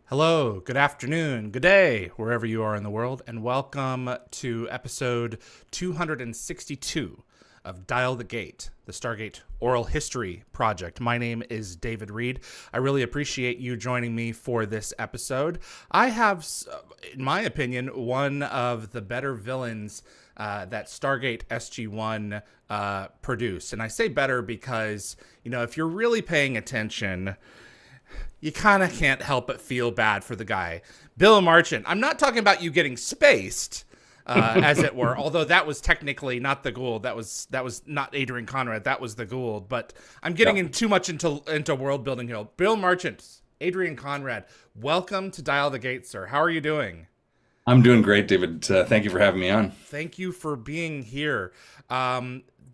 Hello, good afternoon, good day, wherever you are in the world, and welcome to episode 262 of Dial the Gate, the Stargate Oral History Project. My name is David Reed. I really appreciate you joining me for this episode. I have, in my opinion, one of the better villains that Stargate SG-1 produced. And I say better because, if you're really paying attention, you kind of can't help but feel bad for the guy. Bill Marchant. I'm not talking about you getting spaced, as it were, although that was technically not the Goa'uld. That was not Adrian Conrad. That was the Goa'uld. But I'm getting in too much into world building here. Bill Marchant, Adrian Conrad, welcome to Dial the Gate, sir. How are you doing? I'm doing great, David. Thank you for having me on. Thank you for being here.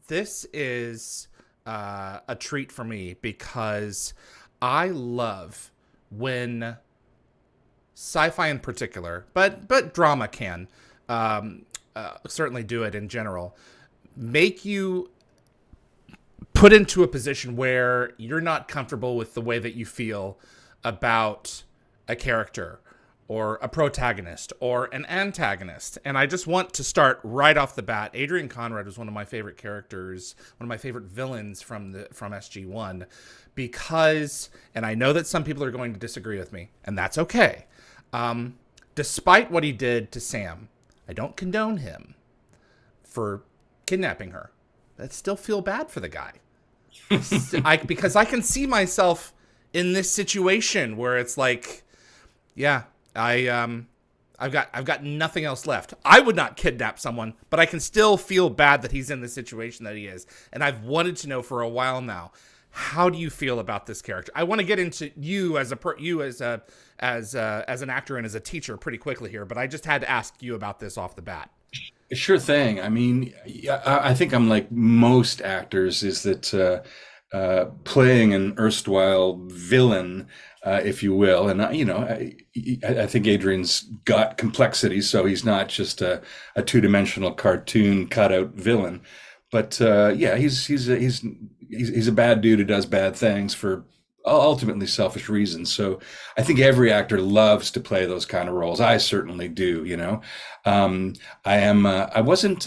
This is a treat for me because I love when sci-fi in particular, but drama can certainly do it in general, make you put into a position where you're not comfortable with the way that you feel about a character or a protagonist or an antagonist. And I just want to start right off the bat. Adrian Conrad was one of my favorite characters, one of my favorite villains from SG-1 because, and I know that some people are going to disagree with me, and that's okay. Despite what he did to Sam, I don't condone him for kidnapping her. I still feel bad for the guy. Because I can see myself in this situation where it's like, yeah, I've got nothing else left. I would not kidnap someone, but I can still feel bad that he's in the situation that he is. And I've wanted to know for a while now, how do you feel about this character? I want to get into you as an actor and as a teacher pretty quickly here, but I just had to ask you about this off the bat. Sure thing. I mean, I think I'm like most actors, is that playing an erstwhile villain, if you will, and I think Adrian's got complexity, so he's not just a two-dimensional cartoon cutout villain. But yeah, he's a bad dude who does bad things for ultimately selfish reasons. So I think every actor loves to play those kind of roles. I certainly do. I wasn't.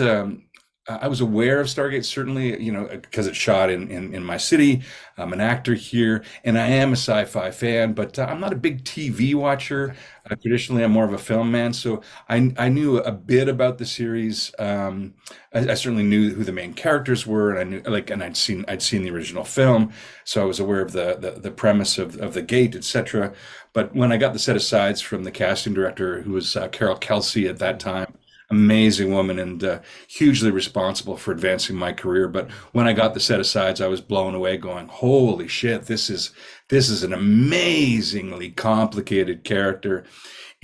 I was aware of Stargate, certainly, because it's shot in my city. I'm an actor here, and I am a sci-fi fan, but I'm not a big TV watcher. Traditionally, I'm more of a film man, so I knew a bit about the series. I certainly knew who the main characters were, and I knew and I'd seen the original film, so I was aware of the premise of the gate, etc. But when I got the set asides from the casting director, who was Carol Kelsey at that time, amazing woman and hugely responsible for advancing my career. But when I got the set asides, I was blown away, going, "Holy shit! This is an amazingly complicated character."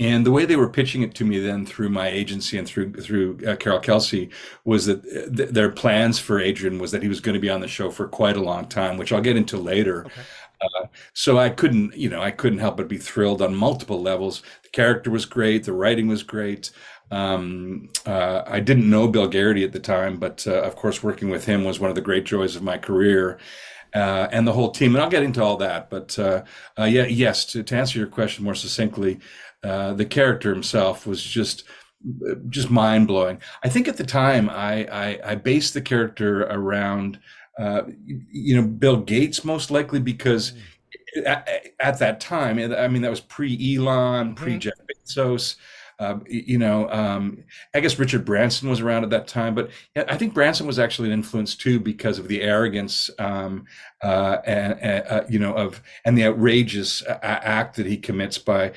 And the way they were pitching it to me then through my agency and through Carol Kelsey was that their plans for Adrian was that he was going to be on the show for quite a long time, which I'll get into later. Okay. So I couldn't help but be thrilled on multiple levels. The character was great. The writing was great. I didn't know Bill Gereghty at the time, but of course, working with him was one of the great joys of my career, and the whole team. And I'll get into all that. But yes, to answer your question more succinctly, the character himself was just mind blowing. I think at the time I based the character around Bill Gates, most likely, because at that time, I mean, that was pre-Elon, pre-Jeff Bezos. I guess Richard Branson was around at that time, but yeah, I think Branson was actually an influence too because of the arrogance and the outrageous act that he commits by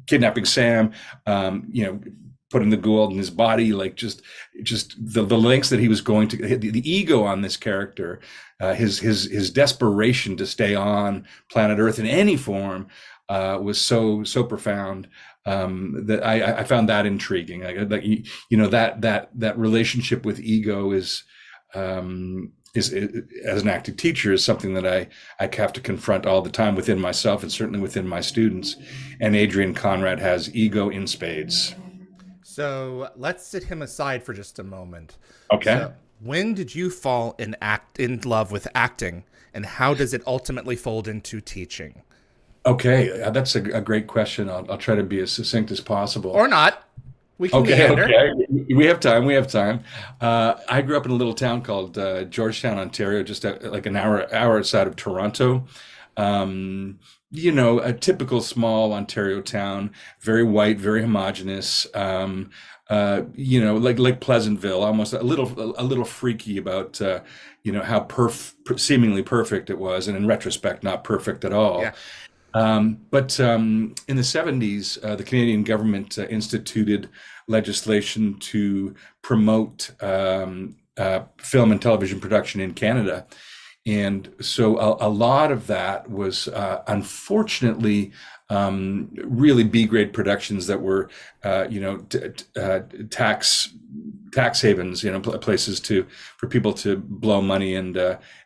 kidnapping Sam, putting the Goa'uld in his body, like just the lengths that he was going to, the ego on this character, his desperation to stay on planet Earth in any form was so profound. That I found that intriguing. That relationship with ego is as an acting teacher is something that I have to confront all the time within myself and certainly within my students. And Adrian Conrad has ego in spades. So let's sit him aside for just a moment. Okay. So when did you fall in love with acting, and how does it ultimately fold into teaching? Okay, that's a great question. I'll try to be as succinct as possible. Or not. We can Okay, meander. okay. We have time. We have time. I grew up in a little town called Georgetown, Ontario, just like an hour outside of Toronto. Um, a typical small Ontario town, very white, very homogeneous. Like Pleasantville, almost a little freaky about how seemingly perfect it was, and in retrospect, not perfect at all. Yeah. But in the 70s, the Canadian government instituted legislation to promote film and television production in Canada. And so a lot of that was unfortunately really B-grade productions that were, tax havens, places for people to blow money and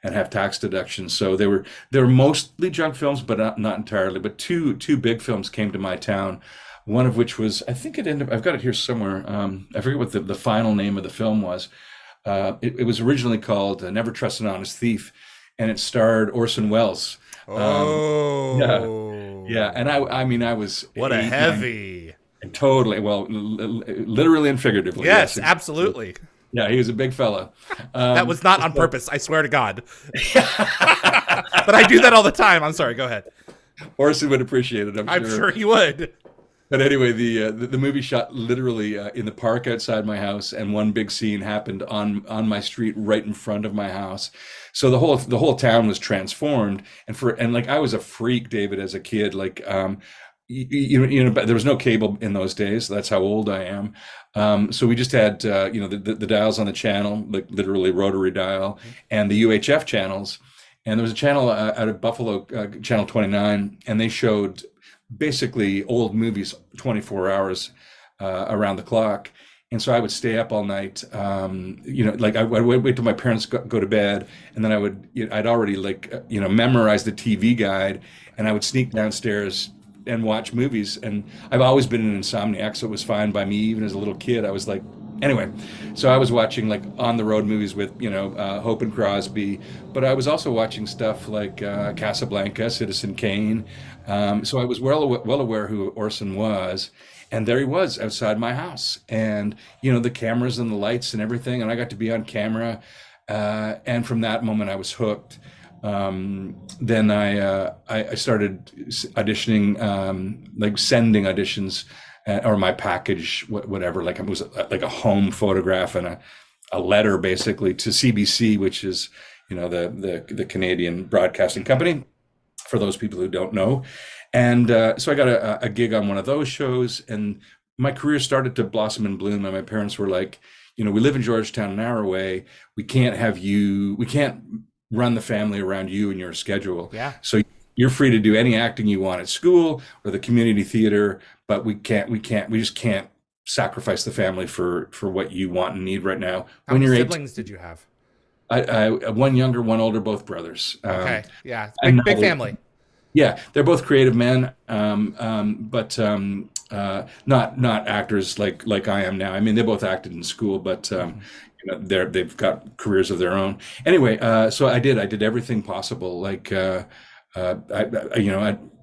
have tax deductions. So they were mostly junk films, but not entirely. But two big films came to my town. One of which was, I think it ended up, I've got it here somewhere. I forget what the final name of the film was. It was originally called Never Trust an Honest Thief, and it starred Orson Welles. Yeah, Oh, yeah, and I mean, I was what a 8, 9, heavy. totally, well, literally and figuratively, yes. Yes, absolutely. Yeah, he was a big fella. That was not on So, purpose. I swear to God. But I do that all the time. I'm sorry. Go ahead. Orson would appreciate it, I'm I'm sure. sure he would. But anyway, the movie shot literally in the park outside my house, and one big scene happened on my street right in front of my house. So the whole town was transformed, and like I was a freak, David, as a kid. Like but there was no cable in those days. That's how old I am. So we just had the dials on the channel, like literally rotary dial, and the UHF channels. And there was a channel out of Buffalo, Channel 29, and they showed basically old movies 24 hours around the clock. And so I would stay up all night. Like I would wait till my parents go to bed, and then I'd already memorized the TV guide, and I would sneak downstairs and watch movies. And I've always been an insomniac, so it was fine by me. Even as a little kid, I was like, anyway. So I was watching like on the road movies with Hope and Crosby, but I was also watching stuff like Casablanca, Citizen Kane. So I was well aware who Orson was, and there he was outside my house, and the cameras and the lights and everything, and I got to be on camera, and from that moment I was hooked. Then I started auditioning, like sending auditions, or my package, whatever. Like it was like a home photograph and a letter basically to CBC, which is the Canadian Broadcasting Company, for those people who don't know. And so I got a gig on one of those shows, and my career started to blossom and bloom. And my parents were like, we live in Georgetown, an hour away. We can't run the family around you and your schedule. Yeah. So you're free to do any acting you want at school or the community theater, but we just can't sacrifice the family for what you want and need right now. How When many you're 18, siblings did you have? one younger, one older, both brothers. Okay. Yeah. And Big now family. yeah, they're both creative men, but not actors like I am now. I mean, they both acted in school, but they've got careers of their own. Anyway, so I did everything possible. Like I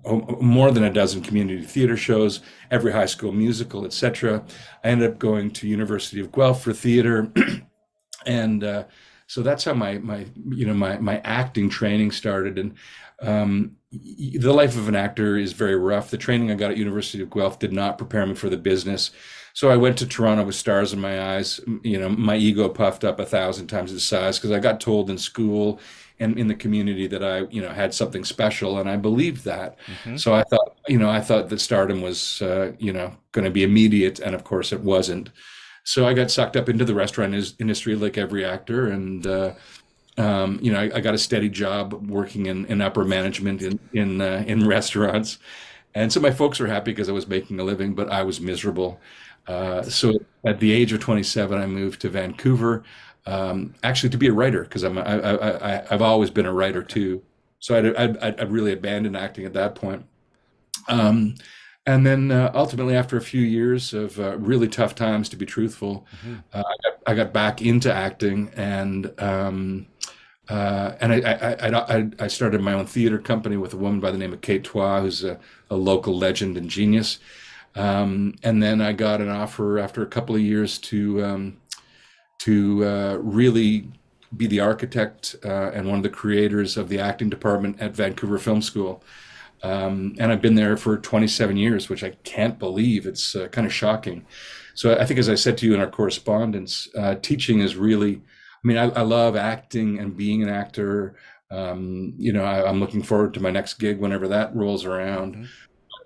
more than a dozen community theater shows, every high school musical, etc. I ended up going to University of Guelph for theater, and so that's how my acting training started. And the life of an actor is very rough. The training I got at University of Guelph did not prepare me for the business. So I went to Toronto with stars in my eyes. My ego puffed up 1,000 times the size because I got told in school and in the community that I had something special, and I believed that. Hmm. So I thought that stardom was going to be immediate, and of course it wasn't. So I got sucked up into the restaurant industry like every actor, and I got a steady job working in upper management in restaurants, and so my folks were happy because I was making a living, but I was miserable. So at the age of 27, I moved to Vancouver, actually to be a writer because I've always been a writer too. So I really abandoned acting at that point. Um, and then ultimately, after a few years of really tough times, to be truthful, Hmm. I got back into acting, and And I started my own theater company with a woman by the name of Kate Tois, who's a local legend and genius. And then I got an offer after a couple of years to really be the architect and one of the creators of the acting department at Vancouver Film School. And I've been there for 27 years, which I can't believe. It's kind of shocking. So I think, as I said to you in our correspondence, teaching is really, I mean, I love acting and being an actor. I'm looking forward to my next gig whenever that rolls around. Mm-hmm.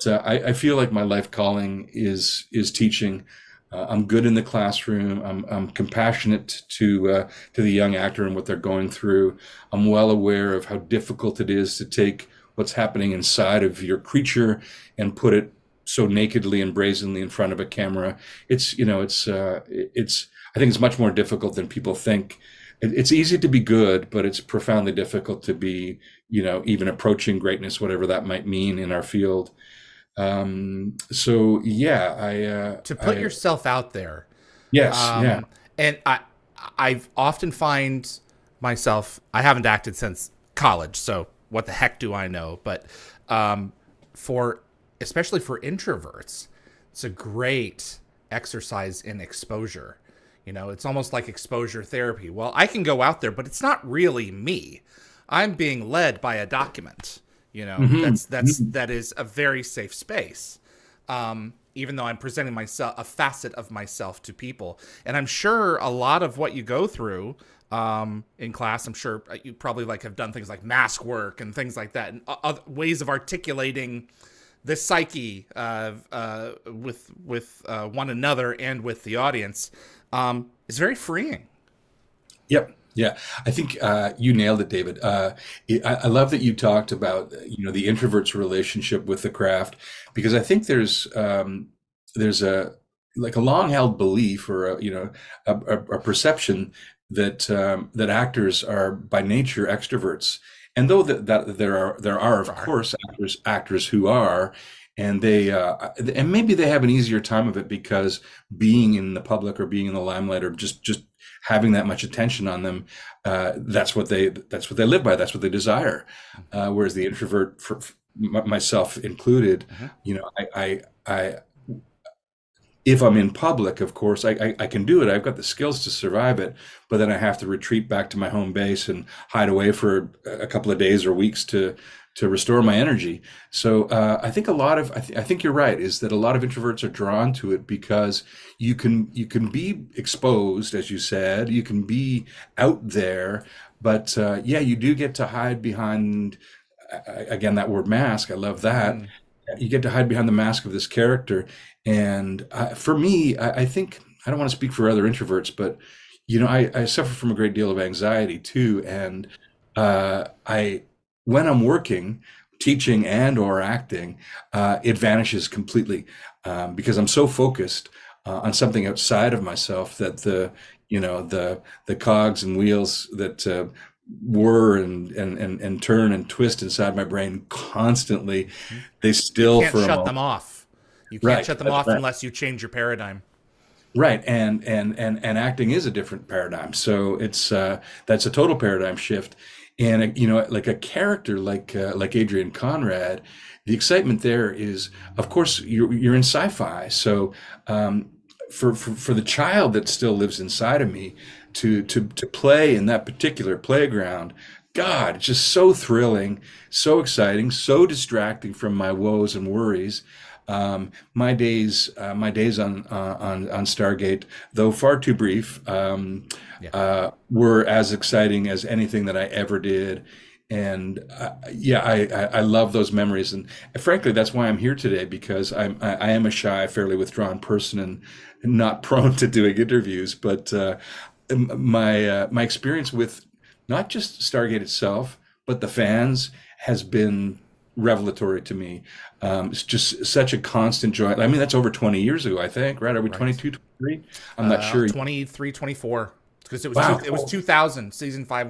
But I feel like my life calling is teaching. I'm good in the classroom. I'm compassionate to the young actor and what they're going through. I'm well aware of how difficult it is to take what's happening inside of your creature and put it so nakedly and brazenly in front of a camera. I think it's much more difficult than people think. It's easy to be good, but it's profoundly difficult to be, even approaching greatness, whatever that might mean in our field. So yeah, To put yourself out there. yes, yeah, And I've often find myself, I haven't acted since college, so what the heck do I know? But especially for introverts, it's a great exercise in exposure. It's almost like exposure therapy. Well, I can go out there, but it's not really me. I'm being led by a document. That is a very safe space. Even though I'm presenting myself, a facet of myself to people. And I'm sure a lot of what you go through in class, I'm sure you probably have done things like mask work and things like that, and other ways of articulating the psyche with one another and with the audience is very freeing. yep, yeah. I think you nailed it, David. I love that you talked about the introvert's relationship with the craft, because I think there's a long held belief, or a perception that actors are by nature extroverts. And though that there are of course actors who are, and and maybe they have an easier time of it because being in the public or being in the limelight, or just having that much attention on them, that's what they live by, that's what they desire. Whereas the introvert, myself included, I if I'm in public, of course, I can do it. I've got the skills to survive it, but then I have to retreat back to my home base and hide away for a couple of days or weeks to restore my energy. So I think I think you're right, is that a lot of introverts are drawn to it because you can be exposed, as you said, you can be out there, but you do get to hide behind, again, that word mask. I love that. You get to hide behind the mask of this character. And for me, I think, I don't want to speak for other introverts, but I suffer from a great deal of anxiety too. And when I'm working, teaching and or acting, it vanishes completely, because I'm so focused on something outside of myself that the cogs and wheels that whir and turn and twist inside my brain constantly, they still You for can't a shut them moment. off. You can't Right, shut them that's off right. unless you change your paradigm. Right, and acting is a different paradigm. So it's that's a total paradigm shift. And like a character like Adrian Conrad, the excitement there is, of course, you're in sci-fi. So for the child that still lives inside of me to play in that particular playground, God, it's just so thrilling, so exciting, so distracting from my woes and worries. My days on Stargate, though far too brief, Yeah. were as exciting as anything that I ever did. And I love those memories. And frankly, that's why I'm here today, because I am a shy, fairly withdrawn person and not prone to doing interviews. But my experience with not just Stargate itself, but the fans has been revelatory to me. It's just such a constant joy. I mean, that's over 20 years ago, I think, right? Are we Right. 22, 23? I'm not sure. 23, 24. Because Wow. it was 2000. Season 5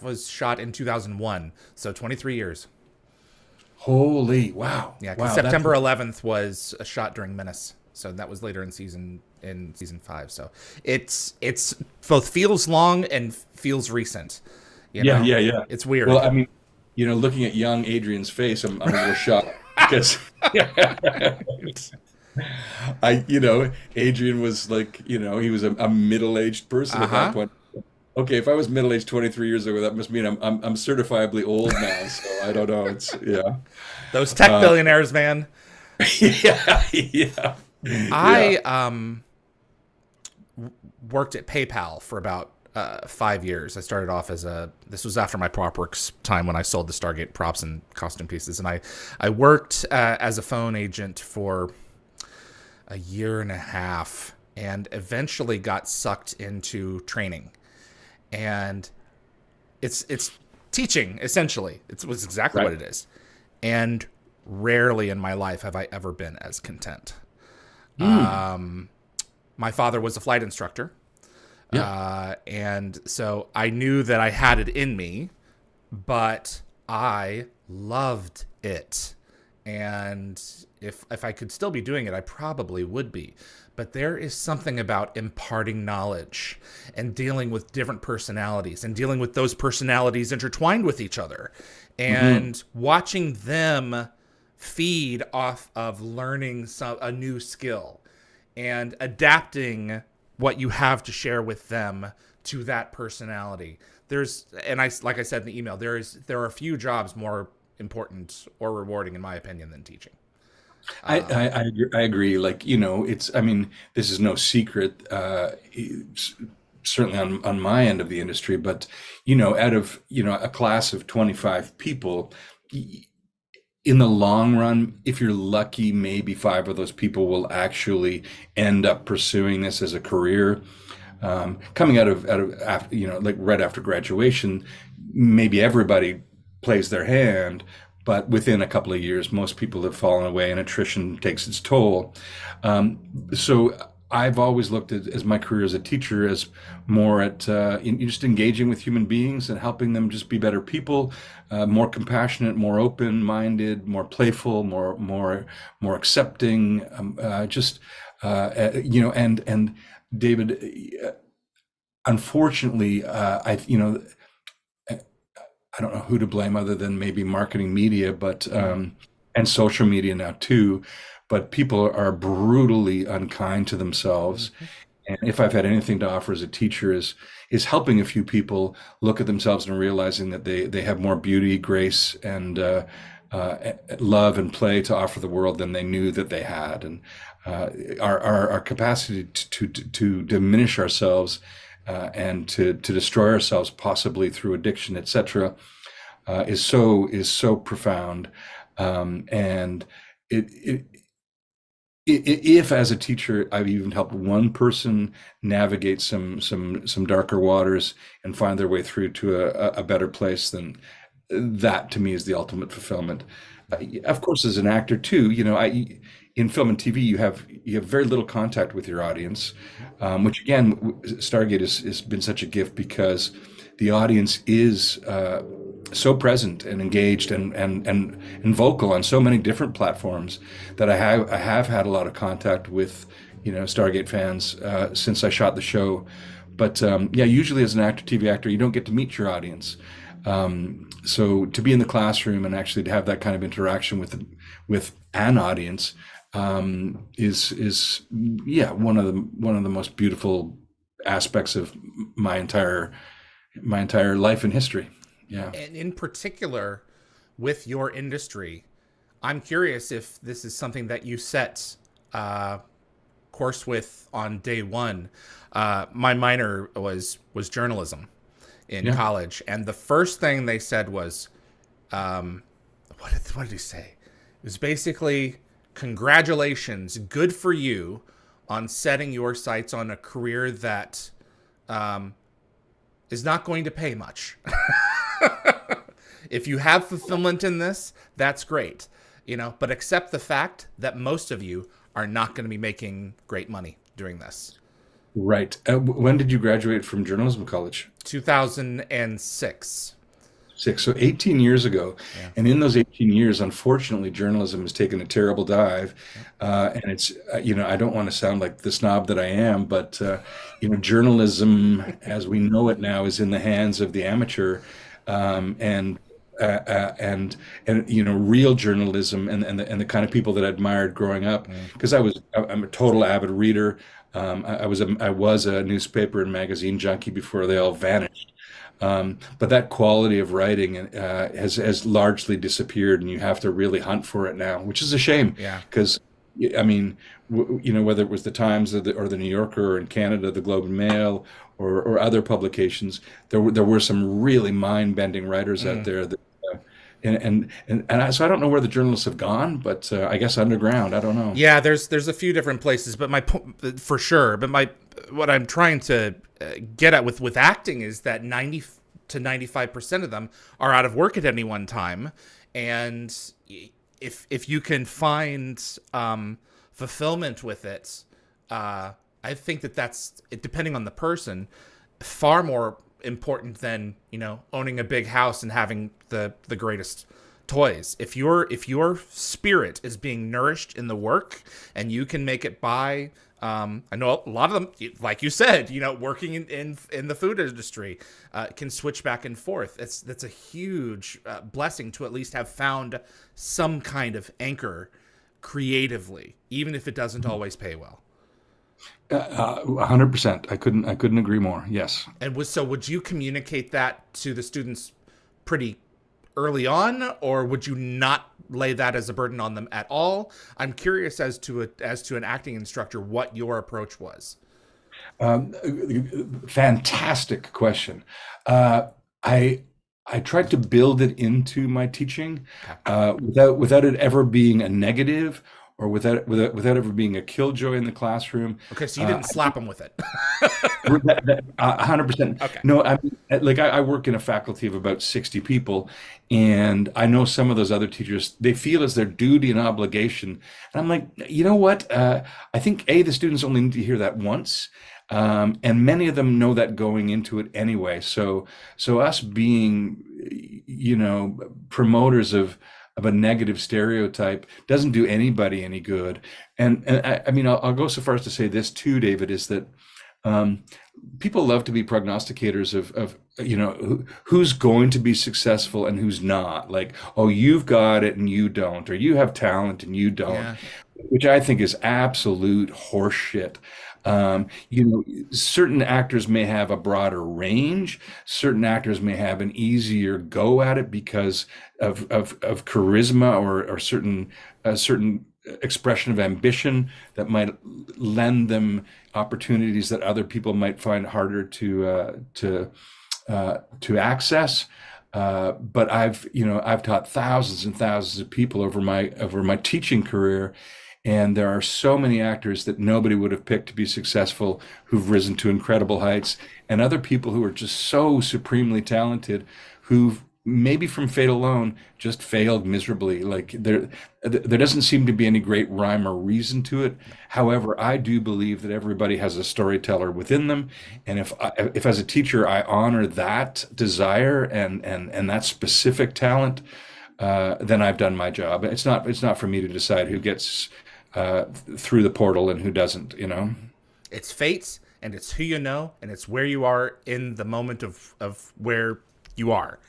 was shot in 2001. So 23 years. Holy, wow. Yeah, because Wow. September 11th was a shot during Menace. So that was later in season 5. So it's both feels long and feels recent. You Yeah, know, yeah, yeah. it's weird. Well, I mean, looking at young Adrian's face, I'm a little shocked because Adrian was like, he was a middle-aged person Uh at that huh. point. Okay, if I was middle-aged 23 years ago, that must mean I'm certifiably old now. So I don't know. It's yeah, Those tech billionaires, man. yeah, yeah, yeah. I worked at PayPal for about 5 years. I started off this was after my prop works time when I sold the Stargate props and costume pieces. And I worked as a phone agent for a year and a half and eventually got sucked into training. And it's teaching, essentially. It was exactly what Right. it is. And rarely in my life have I ever been as content. Hmm. My father was a flight instructor. Yeah. And so I knew that I had it in me, but I loved it. And if I could still be doing it, I probably would be. But there is something about imparting knowledge and dealing with different personalities and dealing with those personalities intertwined with each other Hmm. and watching them feed off of learning a new skill and adapting what you have to share with them to that personality. Like I said in the email, there are few jobs more important or rewarding, in my opinion, than teaching. I agree. Like, I mean, this is no secret, certainly on my end of the industry, but, out of, a class of 25 people, in the long run, if you're lucky, maybe five of those people will actually end up pursuing this as a career. Coming out of after, like right after graduation, maybe everybody plays their hand, but within a couple of years, most people have fallen away, and attrition takes its toll. So I've always looked at as my career as a teacher as more at just engaging with human beings and helping them just be better people, more compassionate, more open-minded, more playful, more accepting. And David, unfortunately, I don't know who to blame other than maybe marketing media, but Mm-hmm. and social media now too. But people are brutally unkind to themselves. Mm-hmm. And if I've had anything to offer as a teacher is helping a few people look at themselves and realizing that they have more beauty, grace, and love and play to offer the world than they knew that they had. And our capacity to diminish ourselves and to destroy ourselves, possibly through addiction, etc., is so profound. And it if as a teacher I've even helped one person navigate some darker waters and find their way through to a better place, then that to me is the ultimate fulfillment. Of course, as an actor too, I in film and TV you have very little contact with your audience, which again, Stargate has been such a gift because the audience is so present and engaged and vocal on so many different platforms that I have had a lot of contact with Stargate fans since I shot the show. But yeah, usually as an actor, TV actor, you don't get to meet your audience. So to be in the classroom and actually to have that kind of interaction with an audience is yeah, one of the most beautiful aspects of my entire life and history. Yeah. And in particular, with your industry, I'm curious if this is something that you set course with on day one. My minor was journalism in Yeah. college, and the first thing they said was, what did he say? It was basically, congratulations, good for you on setting your sights on a career that is not going to pay much. If you have fulfillment in this, that's great, but accept the fact that most of you are not going to be making great money doing this. Right. When did you graduate from journalism college? 2006. 6, so 18 years ago. Yeah. And in those 18 years, unfortunately, journalism has taken a terrible dive. Yep. And it's, I don't want to sound like the snob that I am, but, journalism as we know it now is in the hands of the amateur. And real journalism and the kind of people that I admired growing up, Mm. because I'm a total avid reader. I was a newspaper and magazine junkie before they all vanished. But that quality of writing has largely disappeared, and you have to really hunt for it now, which is a shame. Yeah. Because I mean, whether it was the Times or the New Yorker, or in Canada the Globe and Mail, or other publications, there were some really mind-bending writers out Mm. there that. So I don't know where the journalists have gone, but I guess underground. I don't know. Yeah, there's a few different places, but for sure. But what I'm trying to get at with acting is that 90 to 95% of them are out of work at any one time, and if you can find fulfillment with it, I think that's it, depending on the person, far more important than owning a big house and having the greatest toys. If your spirit is being nourished in the work and you can make it by I know a lot of them, like you said, working in the food industry, can switch back and forth. That's a huge blessing to at least have found some kind of anchor creatively, even if it doesn't always pay well. 100%. I couldn't agree more. Yes. And would you communicate that to the students pretty early on, or would you not lay that as a burden on them at all? I'm curious as to an acting instructor what your approach was. Um, Fantastic question. I I tried to build it into my teaching, Okay. without it ever being a negative, or without ever being a killjoy in the classroom. Okay, so you didn't slap them with it. 100%. Okay. No, I mean, like I work in a faculty of about 60 people, and I know some of those other teachers, they feel as their duty and obligation. And I'm like, you know what? I think the students only need to hear that once. And many of them know that going into it anyway. So us being, promoters of a negative stereotype doesn't do anybody any good. And I mean, I'll go so far as to say this too, David, is that um, people love to be prognosticators of who's going to be successful and who's not. Like, oh, you've got it and you don't, or you have talent and you don't, Yeah. which I think is absolute horseshit. Certain actors may have a broader range. Certain actors may have an easier go at it because of charisma, or certain expression of ambition that might lend them opportunities that other people might find harder to access. But I've taught thousands and thousands of people over my teaching career, and there are so many actors that nobody would have picked to be successful who've risen to incredible heights, and other people who are just so supremely talented who've maybe from fate alone just failed miserably. Like there doesn't seem to be any great rhyme or reason to it. However, I do believe that everybody has a storyteller within them, and if as a teacher I honor that desire and that specific talent, then I've done my job. It's not for me to decide who gets through the portal and who doesn't. It's fate, and it's who you know, and it's where you are in the moment of where you are.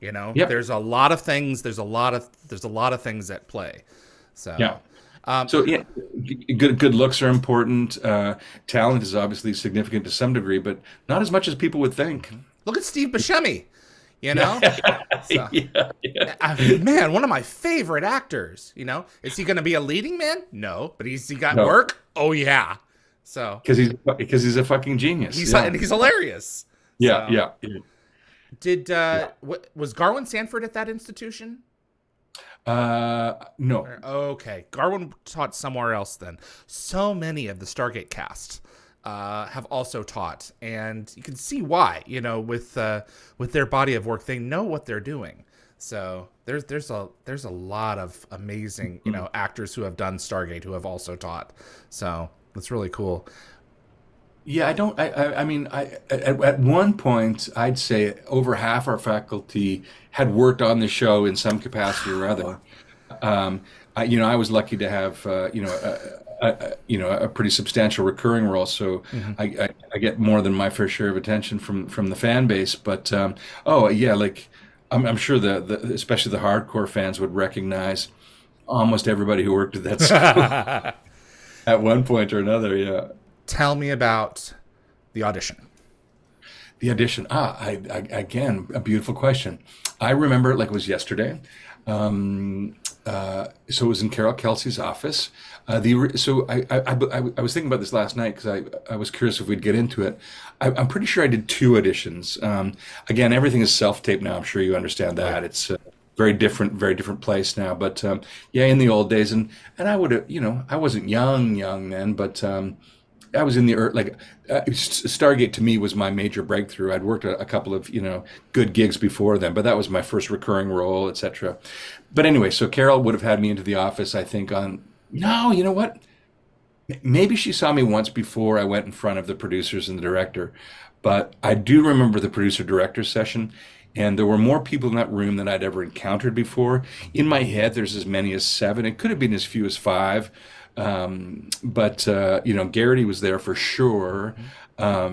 Yep. There's a lot of things. There's a lot of things at play. So, Yeah. um, So yeah, good looks are important. Talent is obviously significant to some degree, but not as much as people would think. look at Steve Buscemi. You know, so, Yeah, yeah. man, one of my favorite actors. Is he going to be a leading man? No, but he got No, work. Oh yeah. So because he's a fucking genius. Yeah, he's hilarious. yeah, So yeah, yeah. did Yeah. was Garwin Sanford at that institution? No. Okay, Garwin taught somewhere else then. So many of the Stargate cast have also taught, and you can see why. With their body of work, they know what they're doing. So there's a lot of amazing actors who have done Stargate who have also taught. So that's really cool. Yeah, I don't. I mean, at one point, I'd say over half our faculty had worked on the show in some capacity or Wow. other. I was lucky to have, a pretty substantial recurring role, so Hmm. I get more than my fair share of attention from the fan base. But oh yeah, like I'm sure especially the hardcore fans would recognize almost everybody who worked at that school at one point or another. Yeah. Tell me about the audition. The audition. Again, a beautiful question. I remember it like it was yesterday. So it was in Carol Kelsey's office. I was thinking about this last night because I was curious if we'd get into it. I'm pretty sure I did two auditions. Again, everything is self-tape now. I'm sure you understand Right. that. It's very different place now. But yeah, in the old days, and I would have, I wasn't young then, but I was in the Stargate to me was my major breakthrough. I'd worked a couple of good gigs before then, but that was my first recurring role, etc. But anyway, so Carol would have had me into the office. I think on no, you know what? Maybe she saw me once before I went in front of the producers and the director, but I do remember the producer director session. And there were more people in that room than I'd ever encountered before. In my head, there's as many as seven. It could have been as few as five. But Gereghty was there for sure. I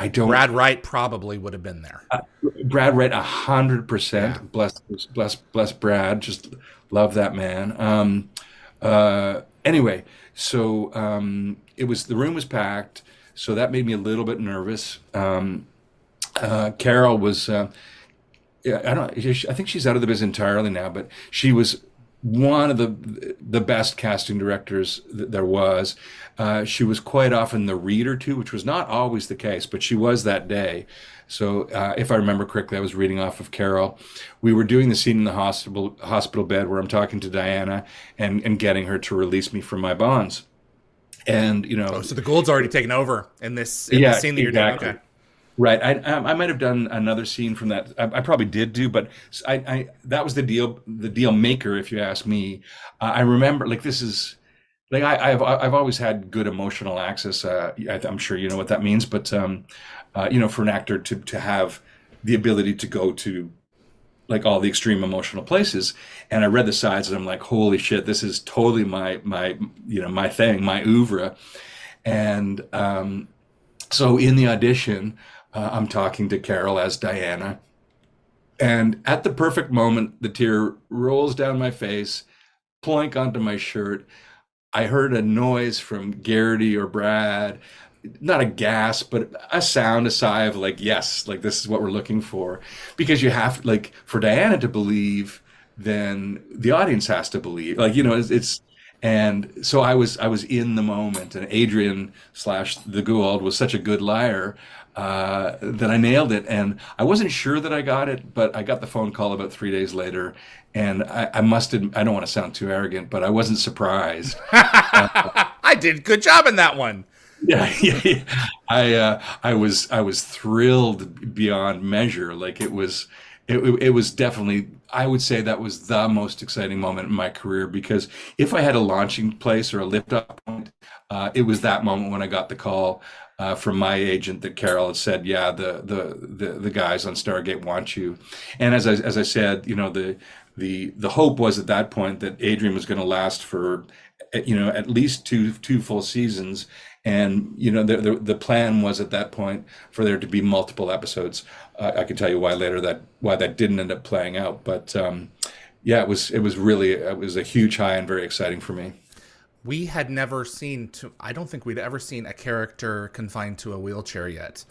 don't. Brad Wright probably would have been there. Brad Wright, Yeah. 100%. Bless Brad. Just love that man. Anyway, so it was the room was packed, so that made me a little bit nervous. Carol was. Yeah, I think she's out of the biz entirely now, but she was one of the best casting directors there was. She was quite often the reader too, which was not always the case, but she was that day. So if I remember correctly, I was reading off of Carol. We were doing the scene in the hospital bed where I'm talking to Diana and getting her to release me from my bonds. And Oh, so the Gould's already taken over in this yeah, scene that you're doing. exactly. Okay. Right. I might have done another scene from that. I probably did do, but that was the deal maker, if you ask me. I remember like this is like I've always had good emotional access. I'm sure you know what that means, but for an actor to have the ability to go to like all the extreme emotional places, and I read the sides and I'm like, holy shit, this is totally my thing, my oeuvre, and so in the audition, I'm talking to Carol as Diana. And at the perfect moment, the tear rolls down my face, ploink onto my shirt. I heard a noise from Gereghty or Brad, not a gasp, but a sound, a sigh of like, yes, like this is what we're looking for. Because you have, like, for Diana to believe, then the audience has to believe. Like, and so I was in the moment, and Adrian slash the Goa'uld was such a good liar that I nailed it, and I wasn't sure that I got it, but I got the phone call about 3 days later, and I must admit, I don't want to sound too arrogant, but I wasn't surprised. I did good job in that one. Yeah, yeah. I was thrilled beyond measure. Like it was definitely, I would say that was the most exciting moment in my career because if I had a launching place or a lift up point, it was that moment when I got the call from my agent that Carol had said, yeah, the guys on Stargate want you. And as I said, the hope was at that point that Adrian was going to last for at least two full seasons, and the plan was at that point for there to be multiple episodes. I can tell you why that didn't end up playing out, but yeah, it was a huge high and very exciting for me. We had never seen I don't think we'd ever seen a character confined to a wheelchair yet.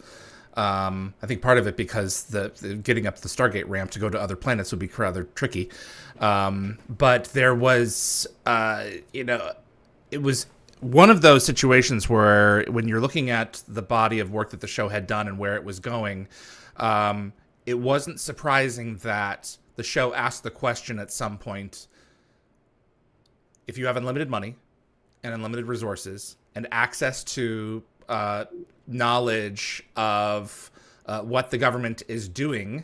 I think part of it because the getting up the Stargate ramp to go to other planets would be rather tricky. But there was, it was one of those situations where when you're looking at the body of work that the show had done and where it was going, it wasn't surprising that the show asked the question at some point, if you have unlimited money and unlimited resources and access to knowledge of what the government is doing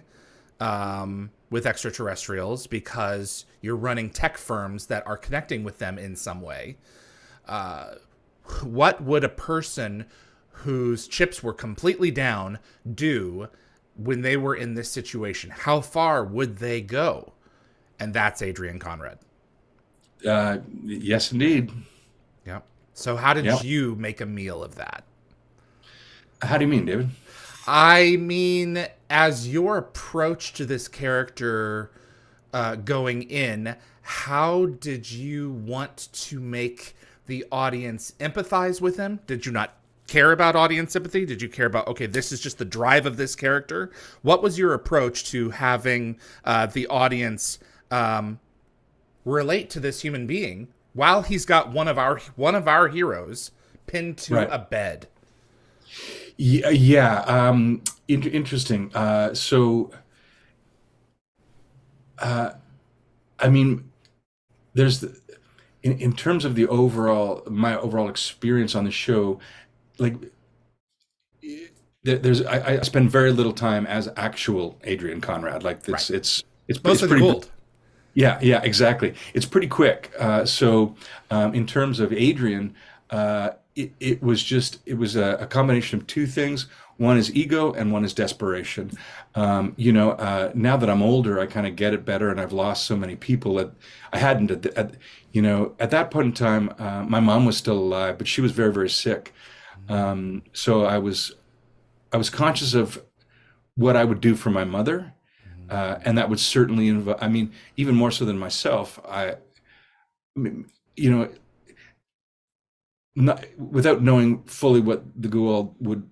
with extraterrestrials because you're running tech firms that are connecting with them in some way. what would a person whose chips were completely down do when they were in this situation? How far would they go? And that's Adrian Conrad. Yes, indeed. Yep. So how Yeah. did you make a meal of that? How do you mean, David? I mean, as your approach to this character going in, how did you want to make the audience empathize with him? Did you not care about audience sympathy? Did you care about, okay, this is just the drive of this character? What was your approach to having the audience relate to this human being while he's got one of our heroes pinned to Right. a bed? Yeah. Yeah. Interesting. I mean, there's in terms of my overall experience on the show, like I spend very little time as actual Adrian Conrad. Like Right. it's Mostly the pretty. Goa'uld. Yeah, yeah, exactly. It's pretty quick. In terms of Adrian, it was a combination of two things. One is ego, and one is desperation. Now that I'm older, I kind of get it better, and I've lost so many people that I hadn't. At that point in time, my mom was still alive, but she was very, very sick. So I was conscious of what I would do for my mother, and that would certainly involve. I mean, even more so than myself. You know, not, without knowing fully what the Goa'uld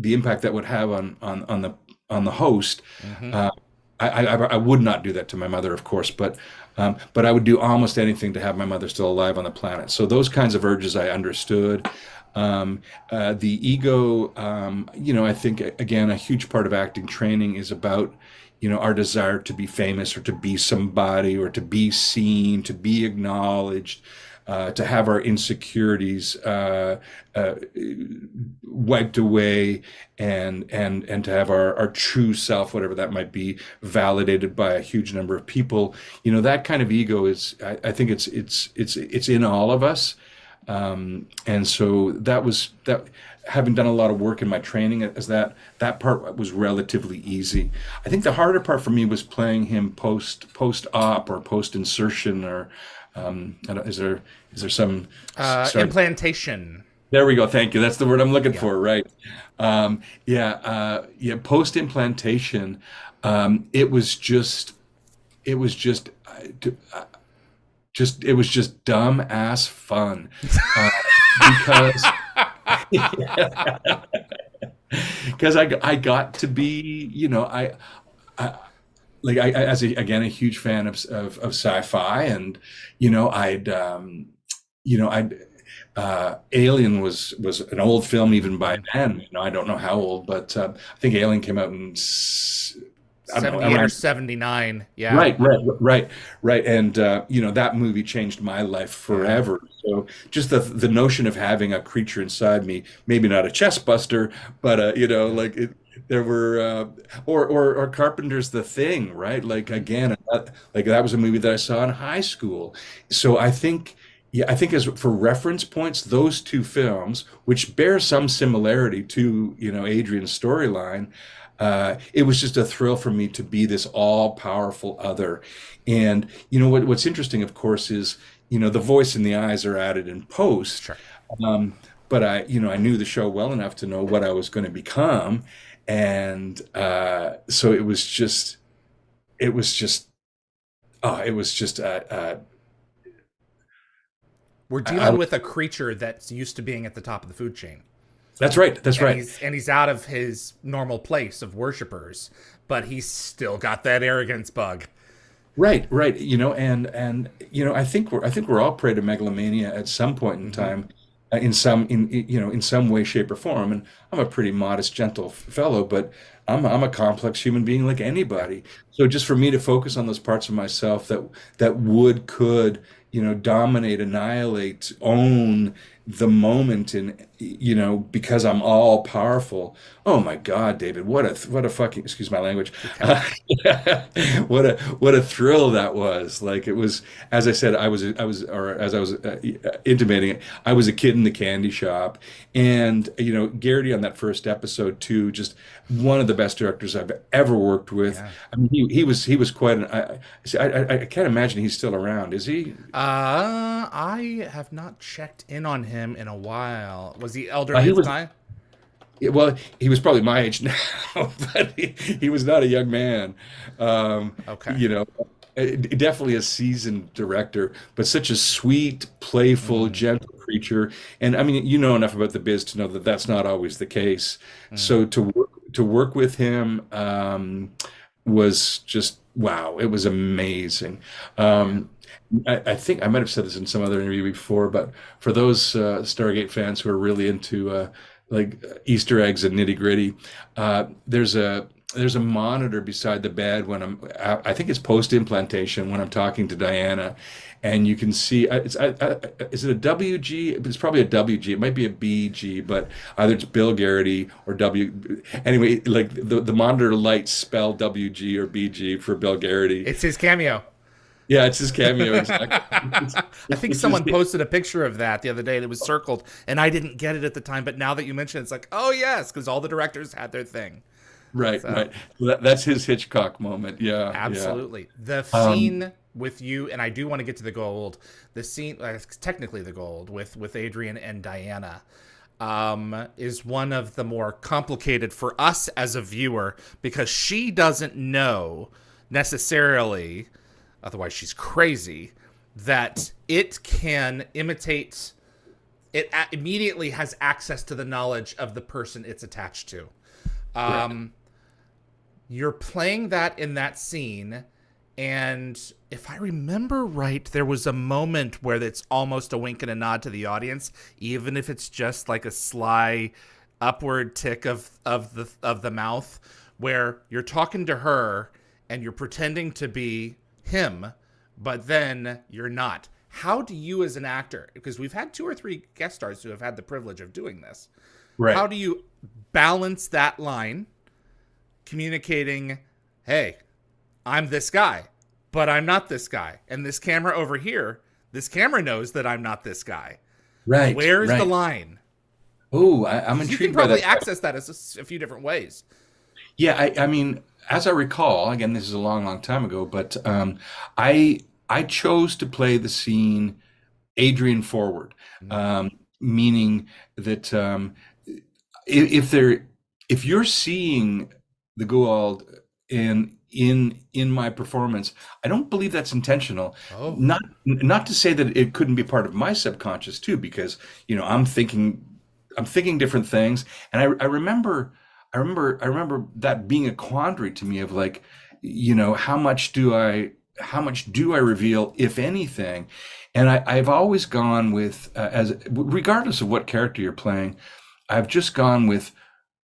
the impact that would have on the host. Mm-hmm. Uh, I would not do that to my mother, of course, but I would do almost anything to have my mother still alive on the planet. So those kinds of urges I understood. The ego, I think again a huge part of acting training is about our desire to be famous or to be somebody or to be seen, to be acknowledged, to have our insecurities wiped away, and to have our true self, whatever that might be, validated by a huge number of people. That kind of ego is, I think it's in all of us. And so that. Having done a lot of work in my training, as that part was relatively easy. I think the harder part for me was playing him post-op or post-insertion, or is there some sorry. Implantation. There we go. Thank you. That's the word I'm looking Yeah. for. Right. Yeah. Post-implantation. It was just it was just dumb ass fun, because because I got to be, I like I as again a huge fan of sci-fi, and I'd Alien was an old film even by then. I don't know how old, but I think Alien came out in I don't know 78 or around. 79. Yeah. Right. And that movie changed my life Yeah. forever. So just the notion of having a creature inside me, maybe not a chest buster, but like there were or Carpenter's The Thing, right? Like again, like that was a movie that I saw in high school. So I think. Yeah, I think as for reference points, those two films, which bear some similarity to, Adrian's storyline, it was just a thrill for me to be this all-powerful other. And what's interesting, of course, is the voice and the eyes are added in post. Sure. But I knew the show well enough to know what I was going to become, and so it was just We're I, dealing with a creature that's used to being at the top of the food chain. that's right, that's And right. he's out of his normal place of worshipers, but he's still got that arrogance bug. Right. I think we're all prey to megalomania at some point in Mm-hmm. time, in some way, shape, or form. And I'm a pretty modest, gentle fellow, but I'm a complex human being like Yeah. anybody. So just for me to focus on those parts of myself that could, dominate, annihilate, own the moment, and because I'm all powerful. Oh my God, David, what a fucking, excuse my language. Okay. What a thrill that was. Like, it was, as I said, or as I was intimating it, I was a kid in the candy shop, and Gereghty on that first episode too, just one of the best directors I've ever worked with. Yeah. I mean, he was quite an. I can't imagine he's still around. Is he? I have not checked in on him in a while. Was he elderly He at the was. time? Well, he was probably my age now, but he was not a young man. Okay. You know, definitely a seasoned director, but such a sweet, playful, Mm, gentle creature. And I mean, you know enough about the biz to know that that's not always the case. mm, So to work with him was just wow. It was amazing. yeah. Um, I think I might have said this in some other interview before, but for those Stargate fans who are really into like Easter eggs and nitty gritty, there's a monitor beside the bed when I think it's post-implantation when I'm talking to Diana, and you can see is it a WG? It's probably a WG. It might be a BG, but either it's Bill Gereghty or W. Anyway, like the monitor lights spell WG or BG for Bill Gereghty. It's his cameo. Yeah, it's his cameo exactly. I think It's just someone posted a picture of that the other day and it was circled, and I didn't get it at the time. But now that you mention it, it's like, oh, yes, because all the directors had their thing. right, So, right. That's his Hitchcock moment. Yeah, yeah. absolutely. The Um, scene with you, and I do want to get to the Goa'uld, the scene, technically the Goa'uld, with Adrian and Diana, is one of the more complicated for us as a viewer because she doesn't know necessarily, otherwise she's crazy, that it can imitate, immediately has access to the knowledge of the person it's attached to. correct. Um, you're playing that in that scene, and if I remember right, there was a moment where it's almost a wink and a nod to the audience, even if it's just like a sly upward tick of the mouth, where you're talking to her and you're pretending to be him, but then you're not. How do you, as an actor, because we've had 2 or 3 guest stars who have had the privilege of doing this, how Right. do you balance that line, communicating, hey, I'm this guy, but I'm not this guy. And this camera over here, this camera knows that I'm not this guy. Right. Where's the Right. line? Oh, I'm Because you can intrigued by probably that. access that as a few different ways. Yeah, I mean, as I recall, again, this is a long, long time ago, but I I chose to play the scene Adrian forward, Mm. meaning that if there if you're seeing the Goa'uld in my performance, I don't believe that's intentional. Oh, Not to say that it couldn't be part of my subconscious too, because I'm thinking different things, and I remember that being a quandary to me of like, how much do I reveal, if anything, and I've always gone with as regardless of what character you're playing, I've just gone with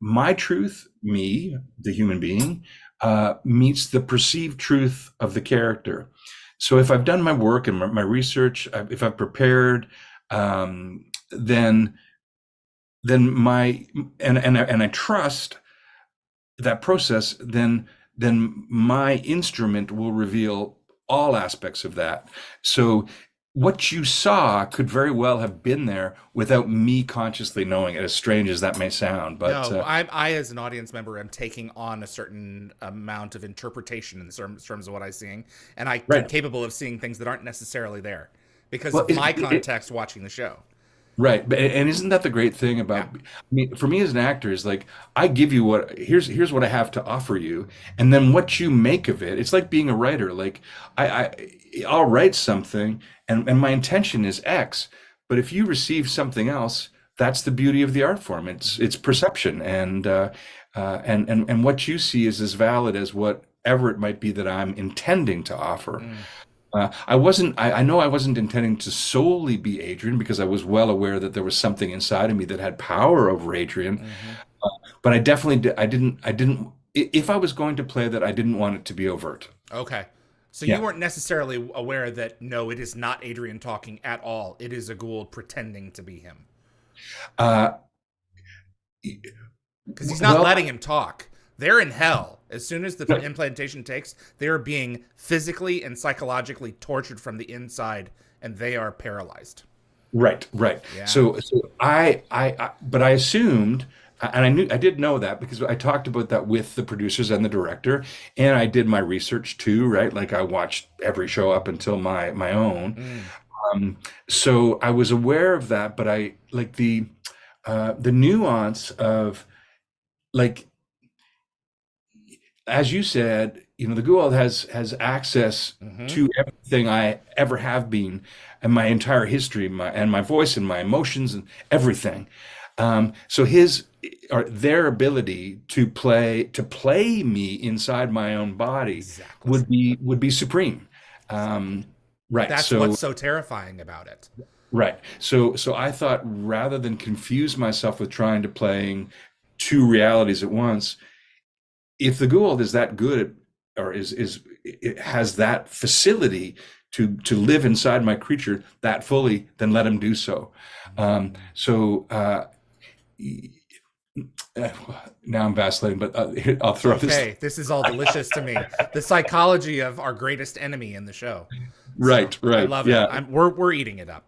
my truth, me, the human being, meets the perceived truth of the character. So if I've done my work and my research, if I've prepared, then my and I trust that process, then my instrument will reveal all aspects of that. So what you saw could very well have been there without me consciously knowing it, as strange as that may sound. But no, I as an audience member am taking on a certain amount of interpretation in terms of what I'm seeing, and I'm right, capable of seeing things that aren't necessarily there because well, of my context watching the show. right, and isn't that the great thing Yeah. about, I mean, for me as an actor is like, I give you here's what I have to offer you, and then what you make of it. It's like being a writer. Like I'll write something, and my intention is X, but if you receive something else, that's the beauty of the art form. It's perception, and what you see is as valid as whatever it might be that I'm intending to offer. Mm. I know I wasn't intending to solely be Adrian, because I was well aware that there was something inside of me that had power over Adrian. Hmm. But I didn't, if I was going to play that, I didn't want it to be overt. Okay. So you Yeah. weren't necessarily aware that, no, it is not Adrian talking at all. It is a Goa'uld pretending to be him. Uh, Because he's not well, letting him talk. They're in hell. As soon as the implantation takes, they are being physically and psychologically tortured from the inside, and they are paralyzed. right, right. Yeah. But I assumed, and I did know that because I talked about that with the producers and the director, and I did my research too, right? Like I watched every show up until my own. Mm. So I was aware of that, but I like the nuance of like, as you said, the Goa'uld has access Mm-hmm. to everything I ever have been, and my entire history, my voice and my emotions and everything. So his or their ability to play me inside my own body Exactly. would be supreme. Right. That's So what's so terrifying about it. right. So I thought rather than confuse myself with trying to playing two realities at once, if the Goa'uld is that good or is it has that facility to live inside my creature that fully, then let him do so. So now I'm vacillating, but I'll throw this. Okay, this is all delicious to me. The psychology of our greatest enemy in the show. So Right, I right, love it. yeah. We're eating it up.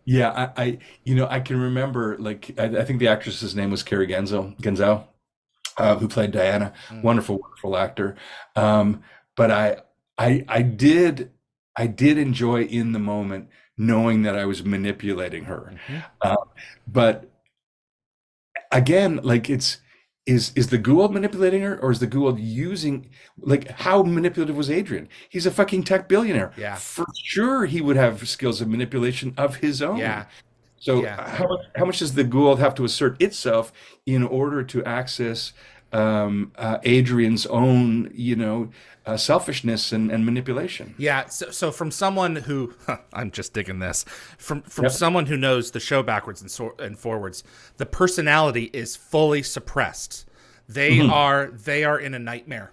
Yeah, I can remember, like, I think the actress's name was Carrie Genzel, who played Diana. Mm. Wonderful, wonderful actor. But I did enjoy in the moment knowing that I was manipulating her. Mm-hmm. Uh, but again, like is the Goa'uld manipulating her, or is the Goa'uld using, like, how manipulative was Adrian? He's a fucking tech billionaire. Yeah. For sure he would have skills of manipulation of his own. Yeah. So Yeah. how much does the Goa'uld have to assert itself in order to access Adrian's own, selfishness and manipulation? Yeah, so from someone who I'm just digging this from Yep. someone who knows the show backwards and forwards, the personality is fully suppressed. They are in a nightmare.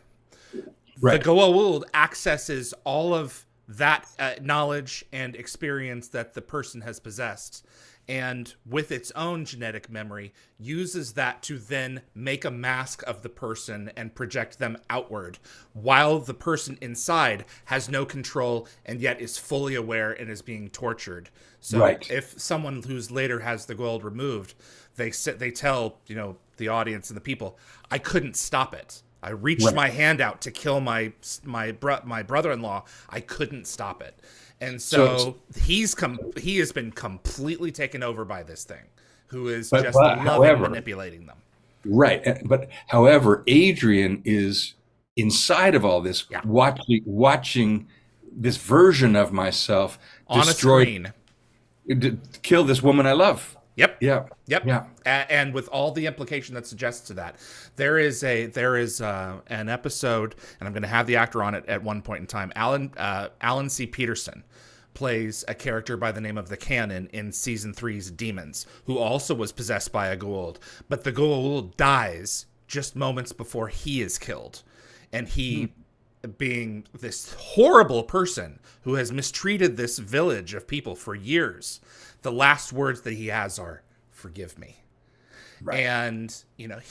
Right. The Goa'uld accesses all of that knowledge and experience that the person has possessed, and with its own genetic memory, uses that to then make a mask of the person and project them outward, while the person inside has no control and yet is fully aware and is being tortured. So Right. if someone who's later has the Goa'uld removed, they tell the audience and the people, I couldn't stop it. I reached Right. my hand out to kill my brother-in-law. I couldn't stop it. And so he has been completely taken over by this thing, who is But, just but loving however, manipulating them. right. But however, Adrian is inside of all this, Yeah. watching this version of myself On a destroy, screen. kill this woman I love. Yep. Yeah. Yep. Yeah. And with all the implication that suggests to that, there is an episode, and I'm going to have the actor on it at one point in time. Alan C. Peterson plays a character by the name of the Canon in season 3's Demons, who also was possessed by a Goa'uld, but the Goa'uld dies just moments before he is killed, and he, being this horrible person who has mistreated this village of people for years, the last words that he has are, forgive me. Right. And,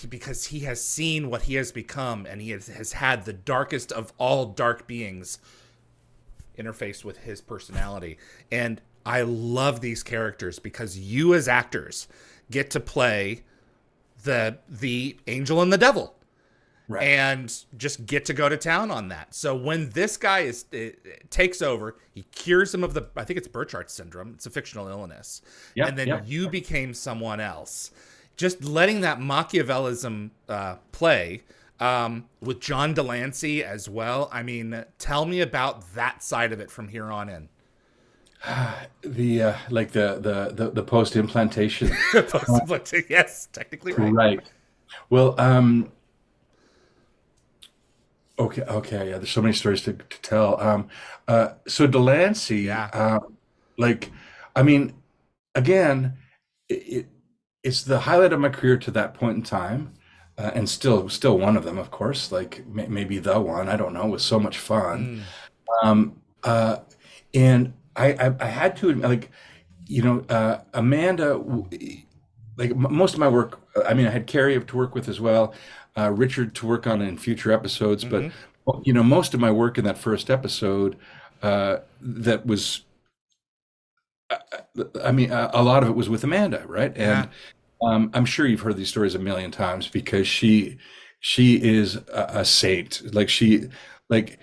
because he has seen what he has become, and he has had the darkest of all dark beings interface with his personality. And I love these characters because you as actors get to play the angel and the devil. Right. And just get to go to town on that. So when this guy takes over, he cures him of I think it's Burchard's syndrome. It's a fictional illness. Yep, And then yep. you became someone else. Just letting that Machiavellism play with John DeLancie as well. I mean, tell me about that side of it from here on in. The post-implantation. Yes, technically right. Right. Well, okay, yeah, there's so many stories to tell. So DeLancie, Yeah. I mean, again, it's the highlight of my career to that point in time, and still one of them, of course. Like maybe the one, I don't know. It was so much fun. Um, uh, and I had to admit, like, Amanda, like most of my work, I mean, I had Carrie to work with as well, Richard to work on in future episodes, but Hmm. most of my work in that first episode, that was, I mean, a lot of it was with Amanda, right? Yeah. And I'm sure you've heard these stories a million times because she is a saint. Like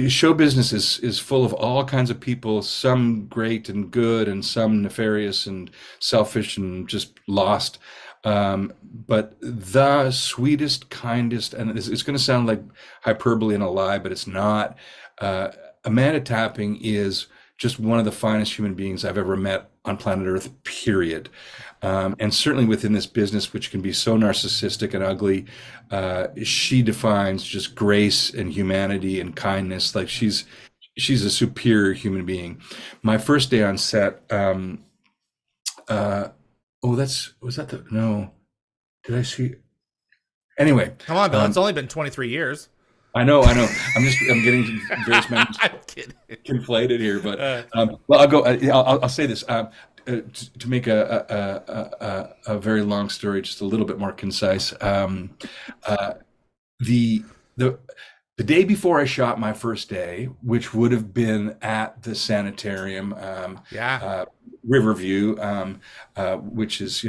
show business is full of all kinds of people, some great and good, and some nefarious and selfish and just lost. But the sweetest, kindest, and it's going to sound like hyperbole and a lie, but it's not. Uh, Amanda Tapping is just one of the finest human beings I've ever met on planet Earth, period. And certainly within this business, which can be so narcissistic and ugly, she defines just grace and humanity and kindness. Like she's a superior human being. My first day on set, uh, oh, that's was that the no? Did I see? Anyway, Come on, Bill. It's um, only been 23 years. I know. I'm getting various memories I'm kidding. conflated here, but Uh, well, I'll go. I'll say this to make a very long story just a little bit more concise. Uh, the the the day before I shot my first day, which would have been at the sanitarium, yeah. uh, Riverview, which is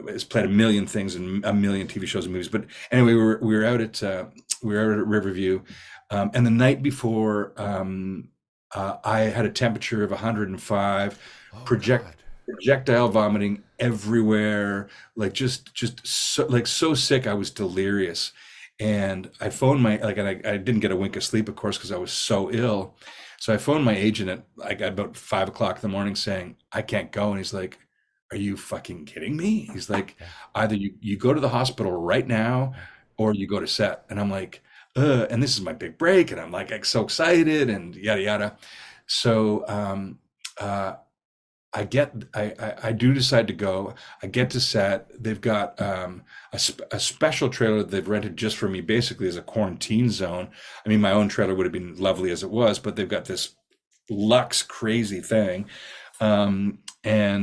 has played a million things and a million TV shows and movies. But anyway, we were out at Riverview, and the night before, I had a temperature of 105, Oh project God. projectile vomiting everywhere, like just so, like so sick I was delirious. And I phoned my like and I didn't get a wink of sleep, of course, because I was so ill. So I phoned my agent at like about 5 o'clock in the morning saying, I can't go. And he's like, are you fucking kidding me? He's like, Yeah. either you go to the hospital right now Yeah. or you go to set. And I'm like, and this is my big break, and I'm like so excited and yada yada. So uh I do decide to go. I get to set. They've got a special trailer that they've rented just for me, basically as a quarantine zone. I mean, my own trailer would have been lovely as it was, but they've got this luxe crazy thing, and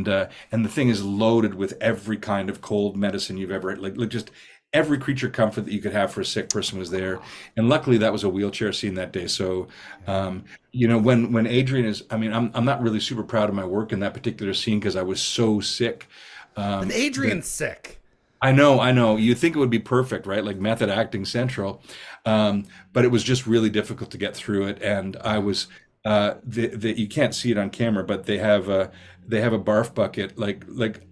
the thing is loaded with every kind of cold medicine you've ever like just every creature comfort that you could have for a sick person was there. And luckily that was a wheelchair scene that day. So Yeah. um, when Adrian is, I mean, I'm not really super proud of my work in that particular scene because I was so sick. And That Adrian's sick. I know. You think it would be perfect, right? Like method acting central, but it was just really difficult to get through it. And I was, you can't see it on camera, but they have a barf bucket,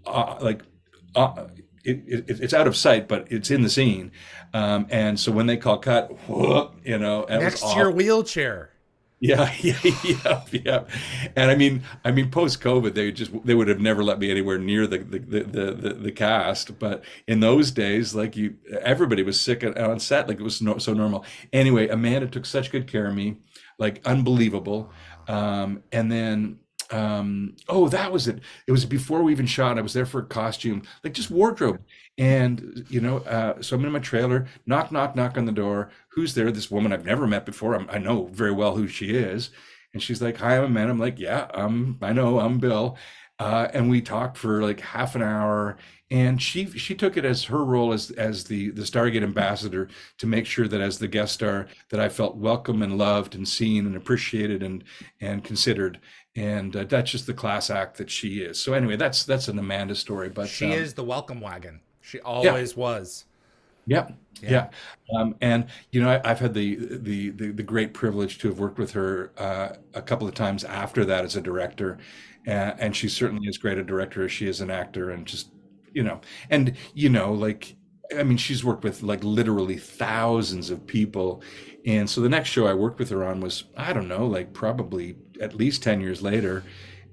uh, it's out of sight, but it's in the scene. And so when they call cut, whoop, that was Next to your awful. wheelchair. Yeah, yeah. And post COVID, they would have never let me anywhere near the cast. But in those days, like everybody was sick on set, like it was so normal. Anyway, Amanda took such good care of me, like unbelievable. And then, oh, that was it. It was before we even shot. I was there for a costume, like just wardrobe. And so I'm in my trailer, knock, knock, knock on the door. Who's there? This woman I've never met before. I know very well who she is. And she's like, hi, I'm a man. I'm like, yeah, I know, I'm Bill. And we talked for like half an hour. And she took it as her role as the Stargate ambassador to make sure that as the guest star that I felt welcome and loved and seen and appreciated and considered. And that's just the class act that she is. So anyway, that's an Amanda story. But She is the welcome wagon. She yeah, always was. yeah, Yeah. yeah. And I've had the great privilege to have worked with her a couple of times after that as a director, and she's certainly as great a director as she is an actor, and just you know, and like I mean, she's worked with like literally thousands of people, and so the next show I worked with her on was I don't know, like probably at least 10 years later.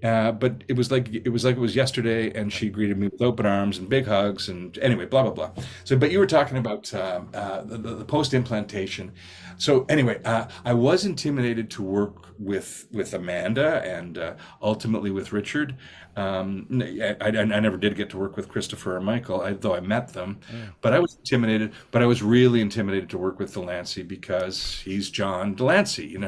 But it was yesterday, and she greeted me with open arms and big hugs, and anyway, blah blah blah. So, but you were talking about the post-implantation. So anyway, I was intimidated to work with Amanda and ultimately with Richard. I never did get to work with Christopher or Michael, though I met them. Mm. But I was intimidated. But I was really intimidated to work with DeLancie because he's John DeLancie,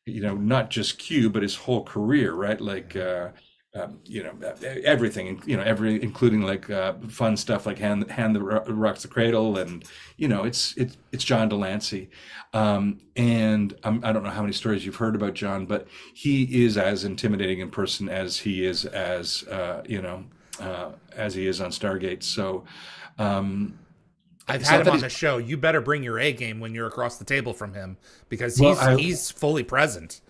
not just Q, but his whole career, right? Like, everything, including like fun stuff like hand the rocks the cradle, and it's John DeLancie, and I don't know how many stories you've heard about John, but he is as intimidating in person as he is as he is on Stargate. So. I've It's had not him that on he's the show. You better bring your A game when you're across the table from him, because well. he's fully present.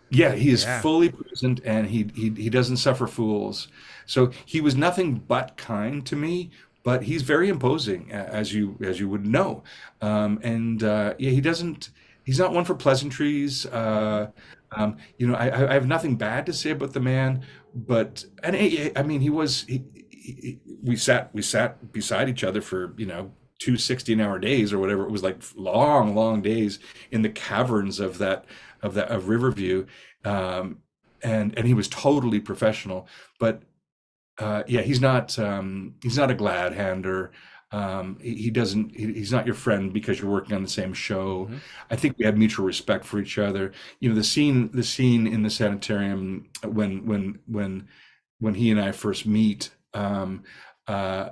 Yeah, he is Yeah. fully present, and he doesn't suffer fools. So he was nothing but kind to me, but he's very imposing, as you would know. And yeah, he doesn't. He's not one for pleasantries. I have nothing bad to say about the man, but I mean, we sat beside each other for 2 16-hour days or whatever. It was like long, long days in the caverns of Riverview, um, and he was totally professional. But yeah, he's not a glad hander. He doesn't. He's not your friend because you're working on the same show. Hmm. I think we have mutual respect for each other. The scene in the sanitarium when he and I first meet. Uh,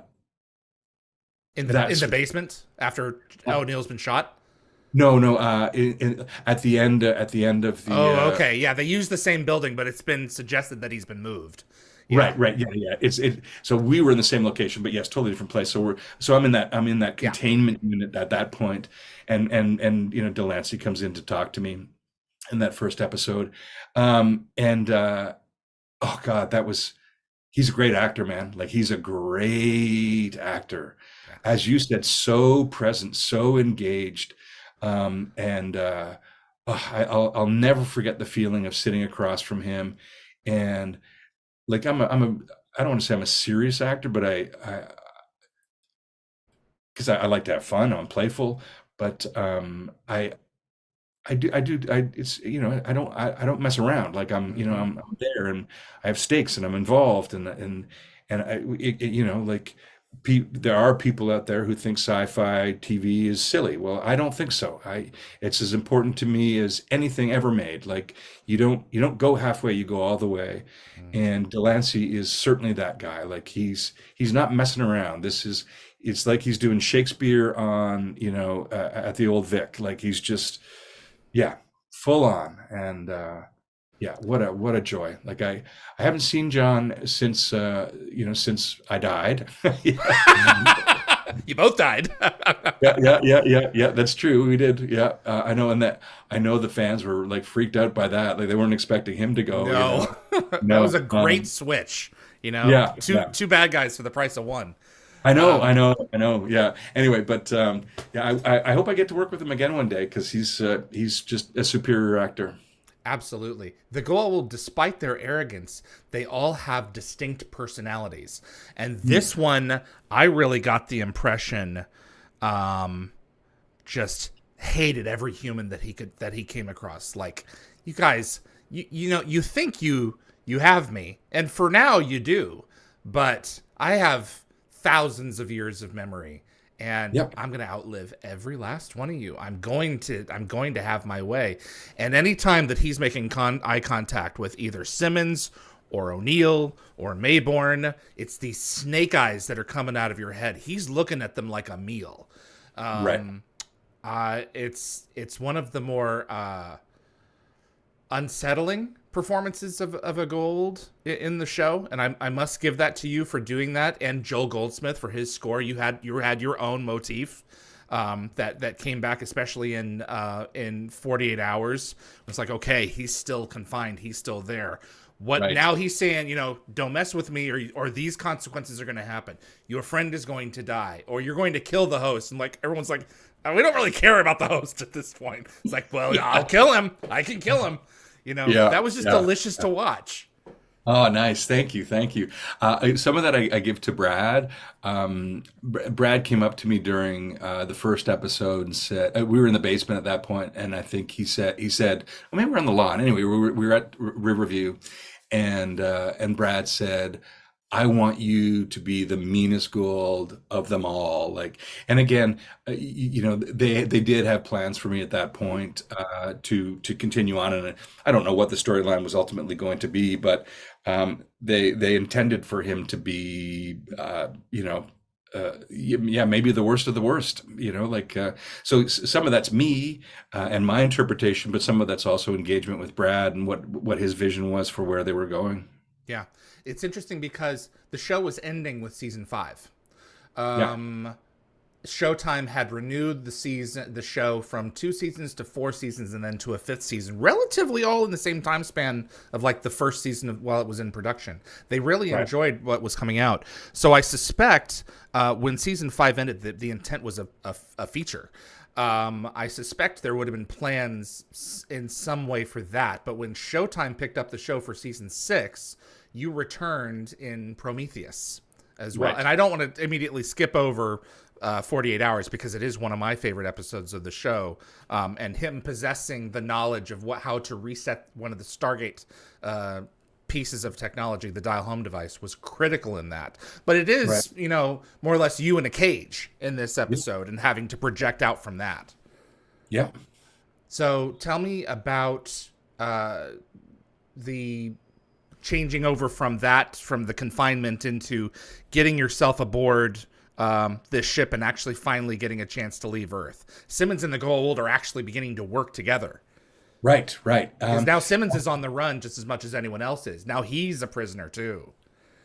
In the that's basement after O'Neill's been shot. no, no. At the end of the Oh, okay. Yeah, they use the same building, but it's been suggested that he's been moved. Yeah. right, right, yeah, yeah. So we were in the same location, but yes, totally different place. So I'm in that Yeah. containment unit at that point, and Delancey comes in to talk to me in that first episode, and oh God, he's a great actor, man. Like, he's a great actor, Yeah. as you said, so present, so engaged, and oh, I'll never forget the feeling of sitting across from him, and like I don't want to say I'm a serious actor, but I because I like to have fun. I'm playful, but I don't mess around. Like, Hmm. I'm there, and I have stakes, and I'm involved, and like, there are people out there who think sci-fi TV is silly. Well, I don't think so. It's as important to me as anything ever made. Like, you don't go halfway, you go all the way. And Delancey is certainly that guy. Like, he's not messing around. It's like he's doing Shakespeare on, at the old Vic. Like, he's just, yeah, full on. And yeah, what a joy. Like, I haven't seen John since I died. Yeah. You both died. Yeah, yeah, yeah, yeah, yeah. That's true. We did. Yeah, I know, and that I know the fans were like freaked out by that. Like, they weren't expecting him to go. No, that was No. a great switch. Yeah, Two yeah. two bad guys for the price of one. I know, I Um, know, I know. Yeah. Anyway, but yeah, I hope I get to work with him again one day, because he's just a superior actor. Absolutely. The Goa'uld, despite their arrogance, they all have distinct personalities. And this one, I really got the impression, um, just hated every human that he came across. Like, you guys, you think you have me, and for now you do, but I have thousands of years of memory, and Yep. I'm going to outlive every last one of you. I'm going to have my way. And anytime that he's making eye contact with either Simmons or O'Neill or Mayborn, it's these snake eyes that are coming out of your head. He's looking at them like a meal. Right. Um, it's one of the more unsettling performances of a Goa'uld in the show, and I must give that to you for doing that, and Joel Goldsmith for his score. You had your own motif, that came back, especially in 48 hours. It's like, okay, he's still confined, he's still there. What Right. now he's saying, don't mess with me, or these consequences are going to happen. Your friend is going to die, or you're going to kill the host. And like, everyone's like, we don't really care about the host at this point. It's like, well, I'll kill him. I can kill him. Yeah, That was just yeah. delicious to watch. Oh, nice. Thank you. Thank you. Some of that I give to Brad. Brad came up to me during the first episode and said, we were in the basement at that point, and I think he said, well, maybe we're on the lawn. Anyway, we were at Riverview, and Brad said, I want you to be the meanest Goa'uld of them all. Like, and again, they did have plans for me at that point to continue on, and I don't know what the storyline was ultimately going to be, but they intended for him to be, yeah, maybe the worst of the worst. So some of that's me and my interpretation, but some of that's also engagement with Brad and what his vision was for where they were going. Yeah. It's interesting because the show was ending with season 5. Yeah. Showtime had renewed the show from 2 seasons to 4 seasons and then to a 5th season, relatively all in the same time span of like the first season while it was in production. They really Right. enjoyed what was coming out. So I suspect when season 5 ended, the intent was a feature. I suspect there would have been plans in some way for that. But when Showtime picked up the show for season 6, you returned in Prometheus as well. Right. And I don't want to immediately skip over 48 Hours because it is one of my favorite episodes of the show. And him possessing the knowledge of how to reset one of the Stargate pieces of technology, the dial home device, was critical in that. But it is, Right. more or less you in a cage in this episode and having to project out from that. Yeah. So tell me about the changing over from the confinement into getting yourself aboard this ship and actually finally getting a chance to leave Earth. Simmons and the Goa'uld are actually beginning to work together. Right. Right. Because now Simmons is on the run just as much as anyone else is. Now he's a prisoner too.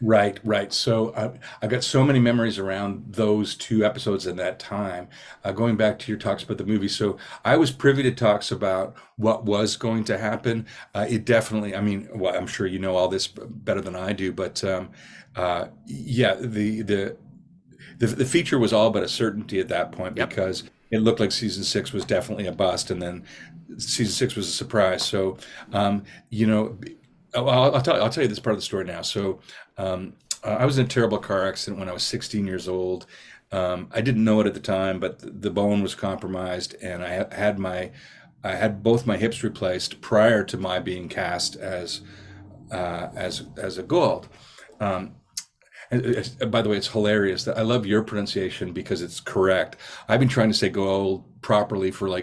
Right, right. So I've got so many memories around those 2 episodes in that time. Going back to your talks about the movie, so I was privy to talks about what was going to happen. It definitely, I mean, well, I'm sure you know all this better than I do, but yeah, the feature was all but a certainty at that point Yep. because it looked like season 6 was definitely a bust, and then season 6 was a surprise. So, you know, I'll tell you this part of the story now. So, I was in a terrible car accident when I was 16 years old. I didn't know it at the time, but the bone was compromised, and I had both my hips replaced prior to my being cast as a Goa'uld. Um, by the way, it's hilarious that I love your pronunciation because it's correct. I've been trying to say Goa'uld properly for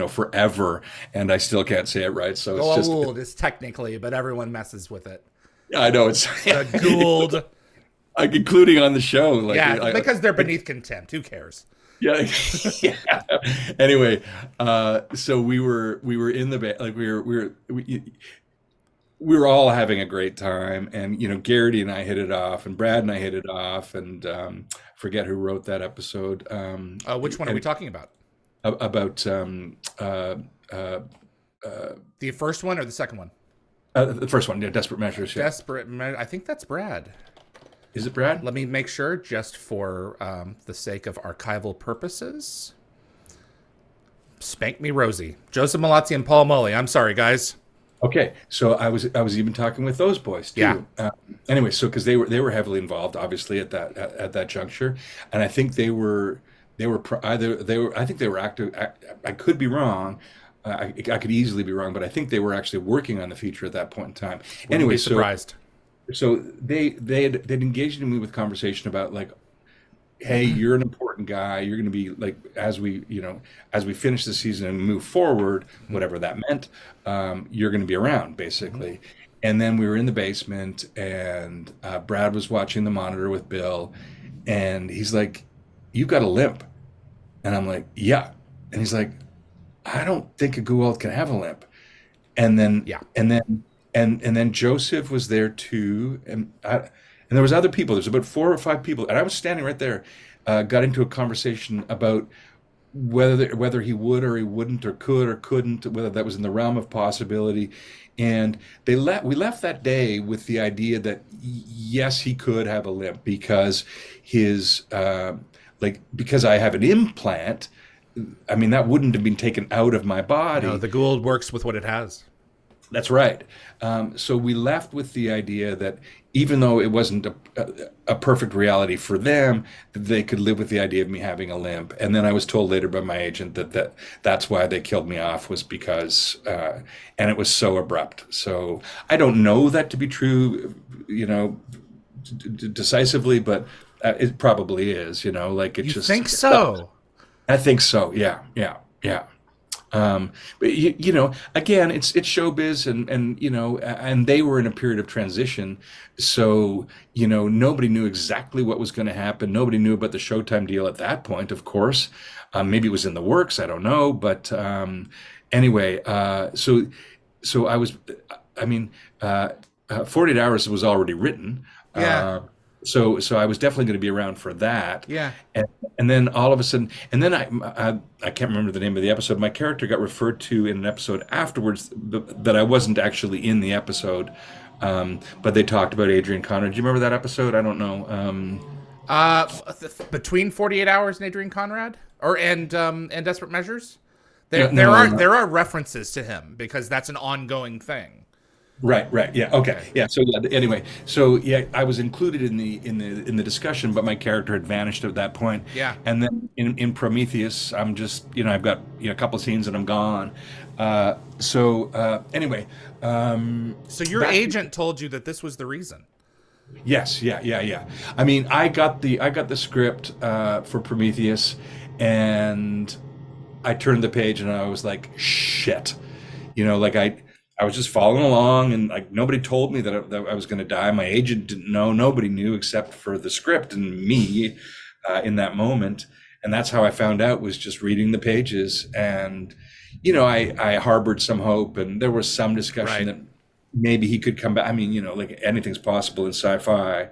forever, and I still can't say it right. So it's just, Goa'uld is technically, but everyone messes with it. I know it's The Goa'uld. including on the show. Like, Yeah, because they're beneath contempt. Who cares? yeah, yeah. Anyway, so we were in the like we were all having a great time, and Gereghty and I hit it off, and Brad and I hit it off, and forget who wrote that episode. Which one are we talking about? About The first one or the second one? the first one, yeah, Desperate Measures. Yeah. I think that's Brad. Is it Brad? Let me make sure, just for the sake of archival purposes. Spank me, Rosie. Joseph Malazzi and Paul Mully. I'm sorry, guys. Okay, so I was even talking with those boys too. Yeah. Anyway, so because they were heavily involved, obviously at that juncture, and I think I think they were active. I could be wrong. I could easily be wrong, but I think they were actually working on the feature at that point in time. Wouldn't Anyway, be surprised. so they'd engaged me with conversation about like, hey, you're an important guy. You're going to be like, as we finish the season and move forward, whatever that meant, you're going to be around basically. And then we were in the basement, and Brad was watching the monitor with Bill, and he's like, "You've got a limp," and I'm like, "Yeah," and he's like, "I don't think a Goa'uld can have a limp," and then Yeah. and then Joseph was there too, and there was other people. There's about 4 or 5 people, and I was standing right there. Got into a conversation about whether he would or he wouldn't or could or couldn't, whether that was in the realm of possibility. And we left that day with the idea that yes, he could have a limp because because I have an implant. I mean, that wouldn't have been taken out of my body. No, the Goa'uld works with what it has. That's right. So we left with the idea that even though it wasn't a perfect reality for them, they could live with the idea of me having a limp. And then I was told later by my agent that's why they killed me off, was because, and it was so abrupt. So I don't know that to be true, decisively, but it probably is. Like it You just. think so? I think so. Yeah, yeah, yeah. But again, it's showbiz, and they were in a period of transition, so nobody knew exactly what was going to happen. Nobody knew about the Showtime deal at that point, of course. Maybe it was in the works. I don't know, but anyway, so I was, I mean, 48 Hours was already written. Yeah. So I was definitely going to be around for that. Yeah. And then all of a sudden, and then I can't remember the name of the episode. My character got referred to in an episode afterwards that I wasn't actually in the episode, but they talked about Adrian Conrad. Do you remember that episode? I don't know. Between 48 Hours and Adrian Conrad, and Desperate Measures, No, there are references to him because that's an ongoing thing. Right. Yeah. Okay. Yeah. So anyway, I was included in the discussion, but my character had vanished at that point. Yeah. And then in Prometheus, I'm just I've got a couple of scenes and I'm gone. Anyway. So your agent told you that this was the reason. Yes. Yeah. I mean, I got the script for Prometheus, and I turned the page and I was like, shit. I was just following along, and like nobody told me that I was going to die. My agent didn't know. Nobody knew except for the script and me in that moment. And that's how I found out, was just reading the pages. And, I harbored some hope, and there was some discussion that maybe he could come back. I mean, like anything's possible in sci-fi.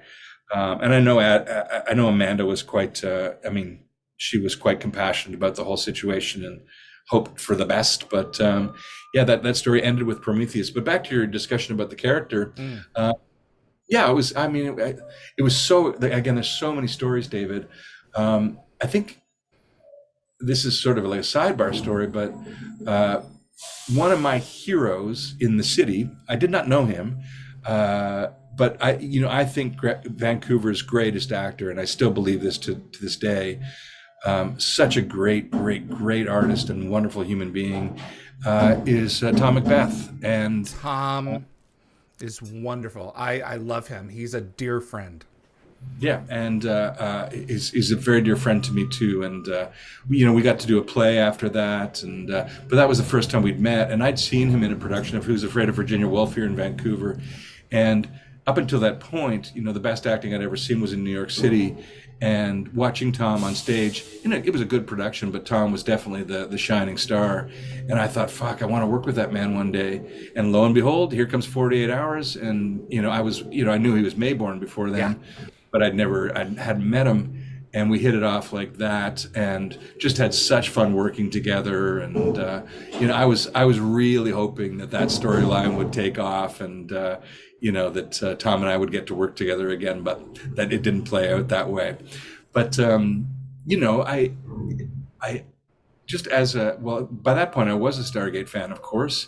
And I know Amanda was quite, she was quite compassionate about the whole situation and hoped for the best. But that story ended with Prometheus. But back to your discussion about the character. It was, it was so, again, there's so many stories, David. I think this is sort of like a sidebar story, but one of my heroes in the city, I did not know him, but I think Vancouver's greatest actor, and I still believe this to this day, such a great artist and wonderful human being, is Tom McBeath. And Tom is wonderful. I love him. He's a dear friend. Yeah, and he's a very dear friend to me too. And we got to do a play after that, and but that was the first time we'd met. And I'd seen him in a production of Who's Afraid of Virginia Woolf here in Vancouver, and up until that point, the best acting I'd ever seen was in New York City. And watching Tom on stage, it was a good production, but Tom was definitely the shining star. And I thought, fuck, I want to work with that man one day. And lo and behold, here comes 48 Hours. And, I knew he was Mayborn before then, but I hadn't met him. And we hit it off like that, and just had such fun working together. And, I was really hoping that storyline would take off, and, that Tom and I would get to work together again, but that it didn't play out that way. But, I just by that point I was a Stargate fan, of course.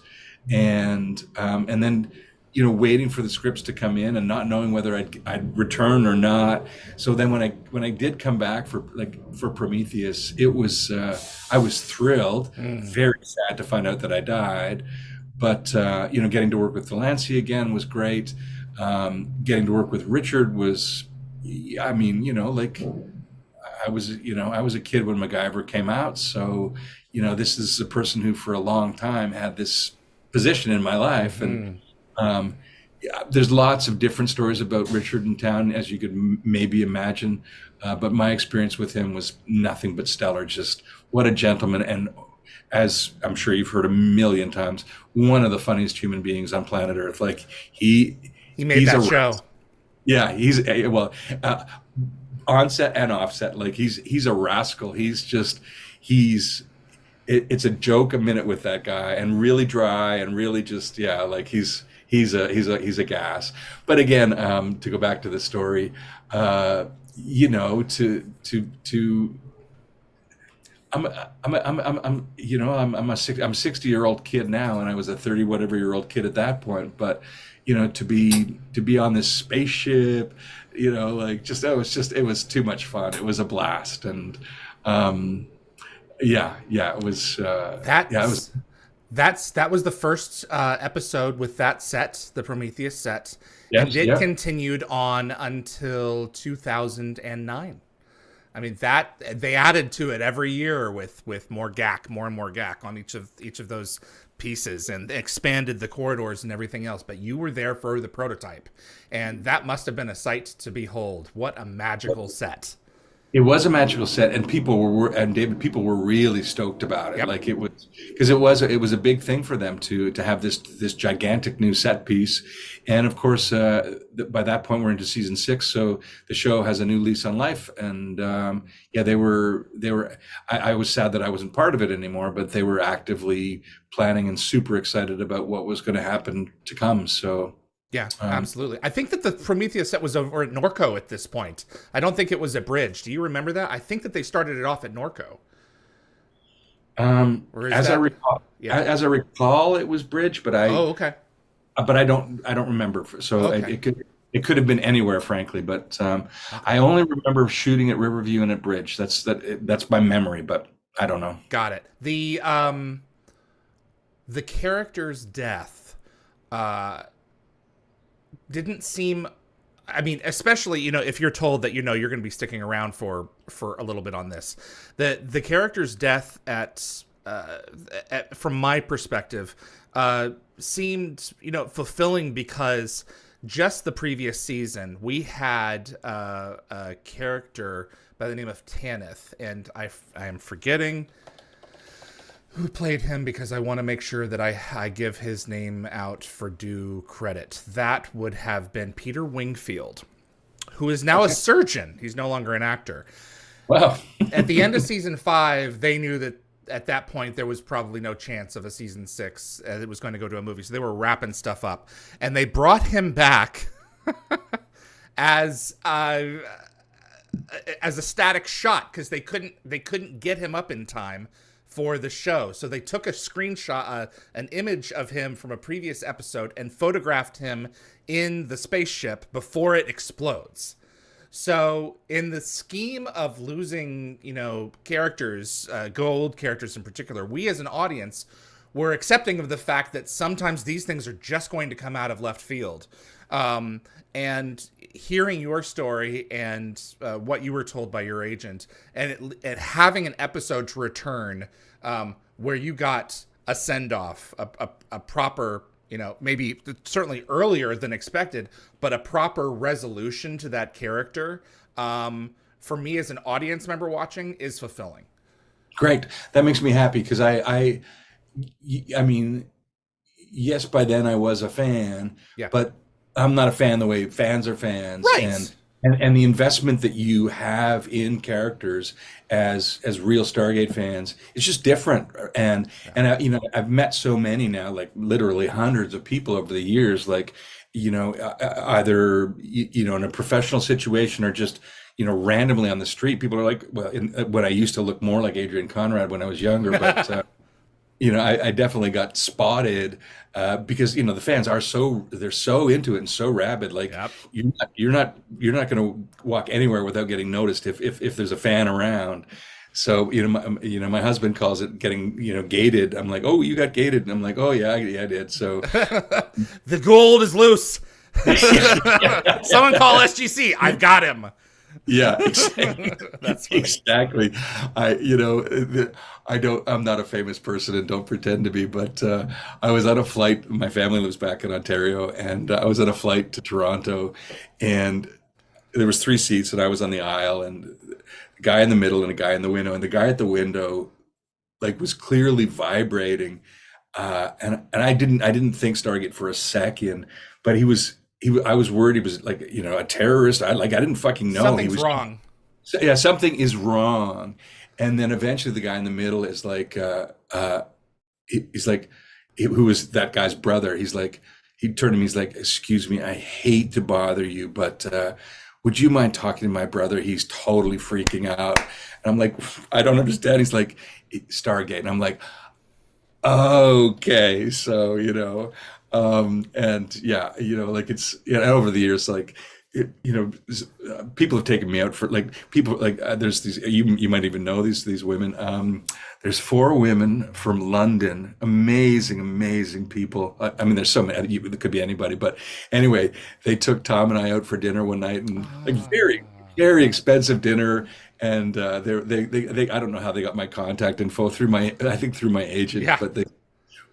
And then, waiting for the scripts to come in and not knowing whether I'd return or not. So then when I did come back for Prometheus, it was, I was thrilled, very sad to find out that I died. But, getting to work with DeLancie again was great. Getting to work with Richard was, I was a kid when MacGyver came out. So, this is a person who for a long time had this position in my life. And there's lots of different stories about Richard in town, as you could maybe imagine. But my experience with him was nothing but stellar. Just what a gentleman. And as I'm sure you've heard a million times, one of the funniest human beings on planet Earth. Like he made that show. Yeah, he's on set and off set. Like he's a rascal. It's a joke a minute with that guy, and really dry, and really just he's a gas. But again, to go back to the story, I'm 60-year-old kid now, and I was a 30 whatever year old kid at that point. But to be on this spaceship, like it was too much fun. It was a blast, and um, yeah, it was yeah, it was. That's that was the first episode with that set, the Prometheus set, and Yes, it yeah. continued on until 2009. I mean, that they added to it every year with more GAC, more and more GAC on each of those pieces, and expanded the corridors and everything else. But you were there for the prototype, and that must have been a sight to behold. What a magical set! It was a magical set, and David, people were really stoked about it. Yep. Like it was because it was a big thing for them to have this gigantic new set piece, and of course, by that point we're into season 6, so the show has a new lease on life. And yeah, they were. I was sad that I wasn't part of it anymore, but they were actively planning and super excited about what was going to happen to come. So. Yeah, Um, absolutely. I think that the Prometheus set was over at Norco at this point. I don't think it was at Bridge. Do you remember that? I think that they started it off at Norco. Or is as I that? recall, Yeah. it was Bridge, but Oh, okay. I don't remember. So Okay. it could have been anywhere, frankly. But Okay. I only remember shooting at Riverview and at Bridge. That's my memory, but I don't know. Got it. The character's death uh didn't seem, I mean, especially, if you're told that you're going to be sticking around for a little bit on this. The character's death from my perspective seemed, fulfilling, because just the previous season we had a character by the name of Tanith, and I am forgetting who played him, because I want to make sure that I give his name out for due credit. That would have been Peter Wingfield, who is now a Okay. surgeon. He's no longer an actor. Well, At the end of season 5, they knew that at that point there was probably no chance of a season 6. It was going to go to a movie, so they were wrapping stuff up, and they brought him back as a static shot, because they couldn't get him up in time for the show. So they took a screenshot, an image of him from a previous episode, and photographed him in the spaceship before it explodes. So in the scheme of losing, characters, Goa'uld characters in particular, we as an audience were accepting of the fact that sometimes these things are just going to come out of left field. And hearing your story and what you were told by your agent, and having an episode to return where you got a send-off, a proper, maybe certainly earlier than expected, but a proper resolution to that character, for me as an audience member watching, is fulfilling. great. That makes me happy because I mean, yes, by then I was a fan, Yeah. but I'm not a fan the way fans are fans, Right. and the investment that you have in characters as real Stargate fans, it's just different. I've met so many now, like literally hundreds of people over the years, like either in a professional situation or just randomly on the street. People are like, well, when I used to look more like Adrian Conrad when I was younger, but I definitely got spotted because the fans they're so into it and so rabid. Like Yep. you're not going to walk anywhere without getting noticed if there's a fan around. So my husband calls it getting gated. I'm like, oh, you got gated, and I'm like, oh yeah, I did. So The Goa'uld is loose. Someone call SGC. I've got him. yeah, exactly. That's funny. Exactly. I'm not a famous person and don't pretend to be, but I was on a flight. My family lives back in Ontario, and I was on a flight to Toronto, and there was 3 seats, and I was on the aisle, and a guy in the middle and a guy in the window, and the guy at the window like was clearly vibrating, and I didn't think Stargate for a second, but I was worried he was like a terrorist. I didn't fucking know he Something's was. wrong. So, yeah, something is wrong. And then eventually the guy in the middle is like, he's like, who was that guy's brother? He's like, he turned to me, he's like, excuse me, I hate to bother you, but would you mind talking to my brother? He's totally freaking out. And I'm like, I don't understand. He's like, Stargate. And I'm like, okay, so and yeah, like it's over the years, like people have taken me out for like people like there's these you might even know these women. There's four women from London, amazing people. I mean, there's so many. It could be anybody, but anyway, they took Tom and I out for dinner one night, and like very expensive dinner. And they I don't know how they got my contact info through I think through my agent, Yeah. but they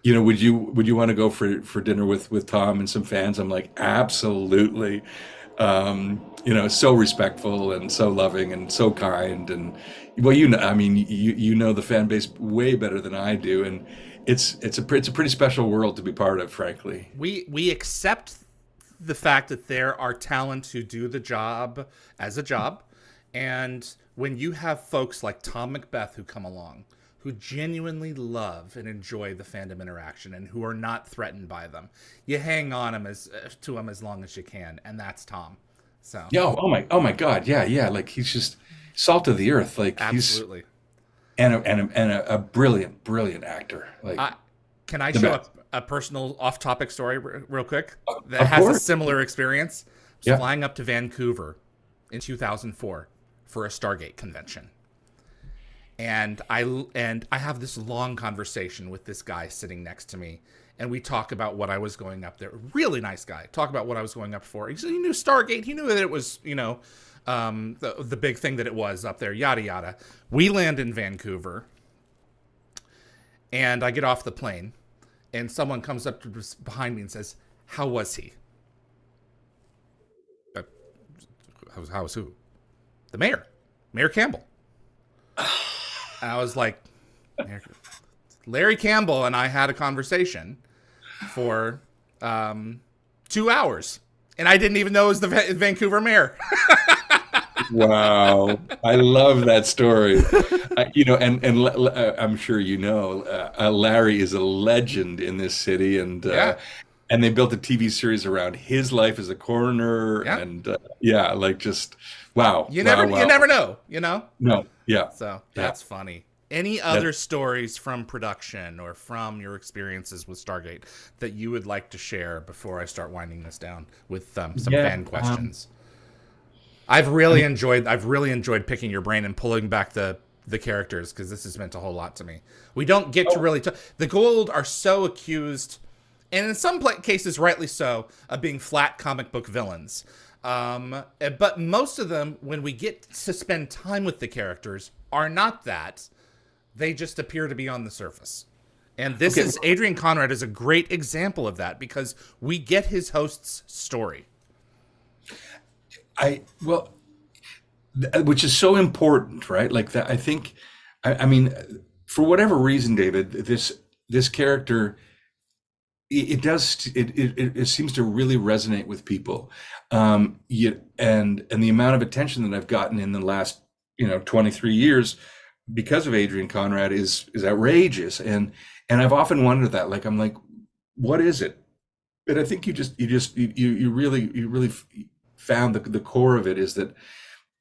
would you want to go for dinner with Tom and some fans? I'm like, absolutely. So respectful and so loving and so kind, and well, I mean, you know the fan base way better than I do, and it's a pretty special world to be part of, frankly. We accept the fact that there are talent who do the job as a job, and when you have folks like Tom McBeath who come along, who genuinely love and enjoy the fandom interaction and who are not threatened by them, you hang on to him as long as you can, and that's Tom. So Yeah. Oh my God. Yeah. Like he's just salt of the earth. Like he's absolutely. and a brilliant actor. Like Can I the show best. a personal off-topic story real quick that Of has a course. similar experience? I was Yeah. flying up to Vancouver in 2004 for a Stargate convention. And I have this long conversation with this guy sitting next to me, and we talk about what I was going up there. Really nice guy. Talk about what I was going up for. He knew Stargate. He knew that it was, the big thing that it was up there. Yada yada. We land in Vancouver, and I get off the plane, and someone comes up behind me and says, "How was he?" Uh, How was who? The mayor, Mayor Campbell. And I was like, Larry Campbell and I had a conversation for 2 hours, and I didn't even know it was the Vancouver mayor. Wow, I love that story. I'm sure Larry is a legend in this city, Yeah, and they built a TV series around his life as a coroner, yeah. and yeah, like just wow, You wow, never, wow. you never know. No, yeah, So yeah. that's funny. Any That other stories from production or from your experiences with Stargate that you would like to share before I start winding this down with some yeah. fan questions? I've really enjoyed picking your brain and pulling back the characters, because this has meant a whole lot to me. We don't get to really the Goa'uld are so accused, and in some cases rightly so, of being flat comic book villains. But most of them, when we get to spend time with the characters, are not that. They just appear to be on the surface. And this Okay. is Adrian Conrad is a great example of that, because we get his host's story. Well, which is so important, right? Like that. I think. I mean, for whatever reason, David, this character, it seems to really resonate with people, and the amount of attention that I've gotten in the last 23 years because of Adrian Conrad is outrageous, and I've often wondered that. Like I'm like, what is it? But I think you really found the core of it is that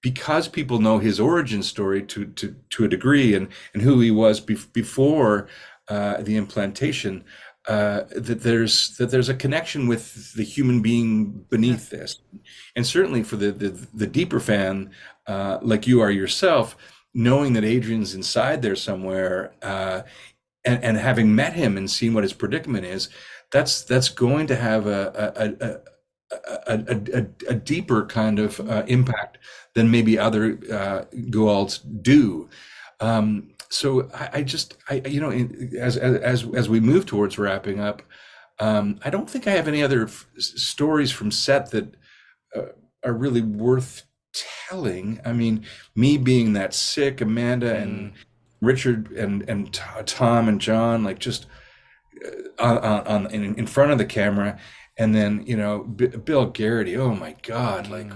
because people know his origin story to a degree, and who he was before the implantation, that there's a connection with the human being beneath this, and certainly for the deeper fan, like you are yourself, knowing that Adrian's inside there somewhere, and having met him and seen what his predicament is, that's going to have a deeper kind of impact than maybe other Goa'ulds do. So as we move towards wrapping up, I don't think I have any other stories from set that are really worth telling. I mean, me being that sick, Amanda and Richard and Tom and John, like just in front of the camera, and then Bill Gereghty. Oh my God! Like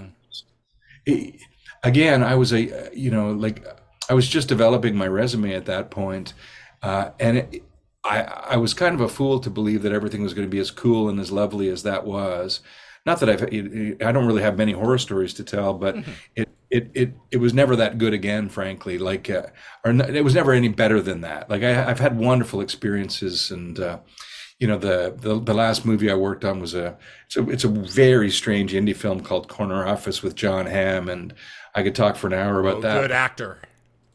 again, I was I was just developing my resume at that point, and I was kind of a fool to believe that everything was going to be as cool and as lovely as that was. not that I don't really have many horror stories to tell, but Mhm. it was never that good again, frankly. It was never any better than that. Like I've had wonderful experiences, and the last movie I worked on was it's a very strange indie film called Corner Office with John Hamm, and I could talk for an hour about Oh, that. good actor.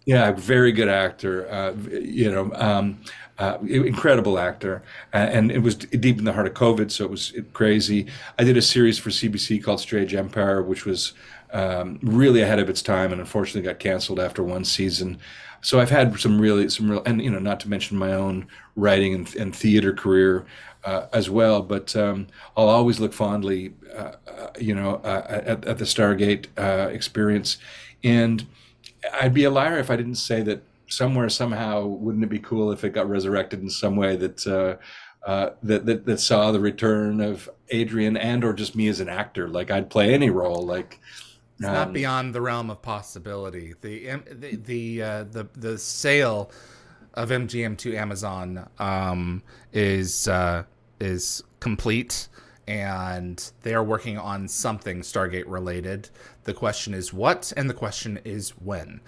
Yeah, very good actor. Incredible actor, and it was deep in the heart of COVID, so it was crazy. I did a series for CBC called Strange Empire, which was really ahead of its time, and unfortunately got canceled after one season. So I've had some real, and not to mention my own writing and theater career as well. But I'll always look fondly, at the Stargate experience, and I'd be a liar if I didn't say that somewhere, somehow, wouldn't it be cool if it got resurrected in some way that saw the return of Adrian and or just me as an actor. Like I'd play any role. Like It's not beyond the realm of possibility. The sale of MGM to Amazon is complete, and they are working on something Stargate related. The question is what, and the question is when.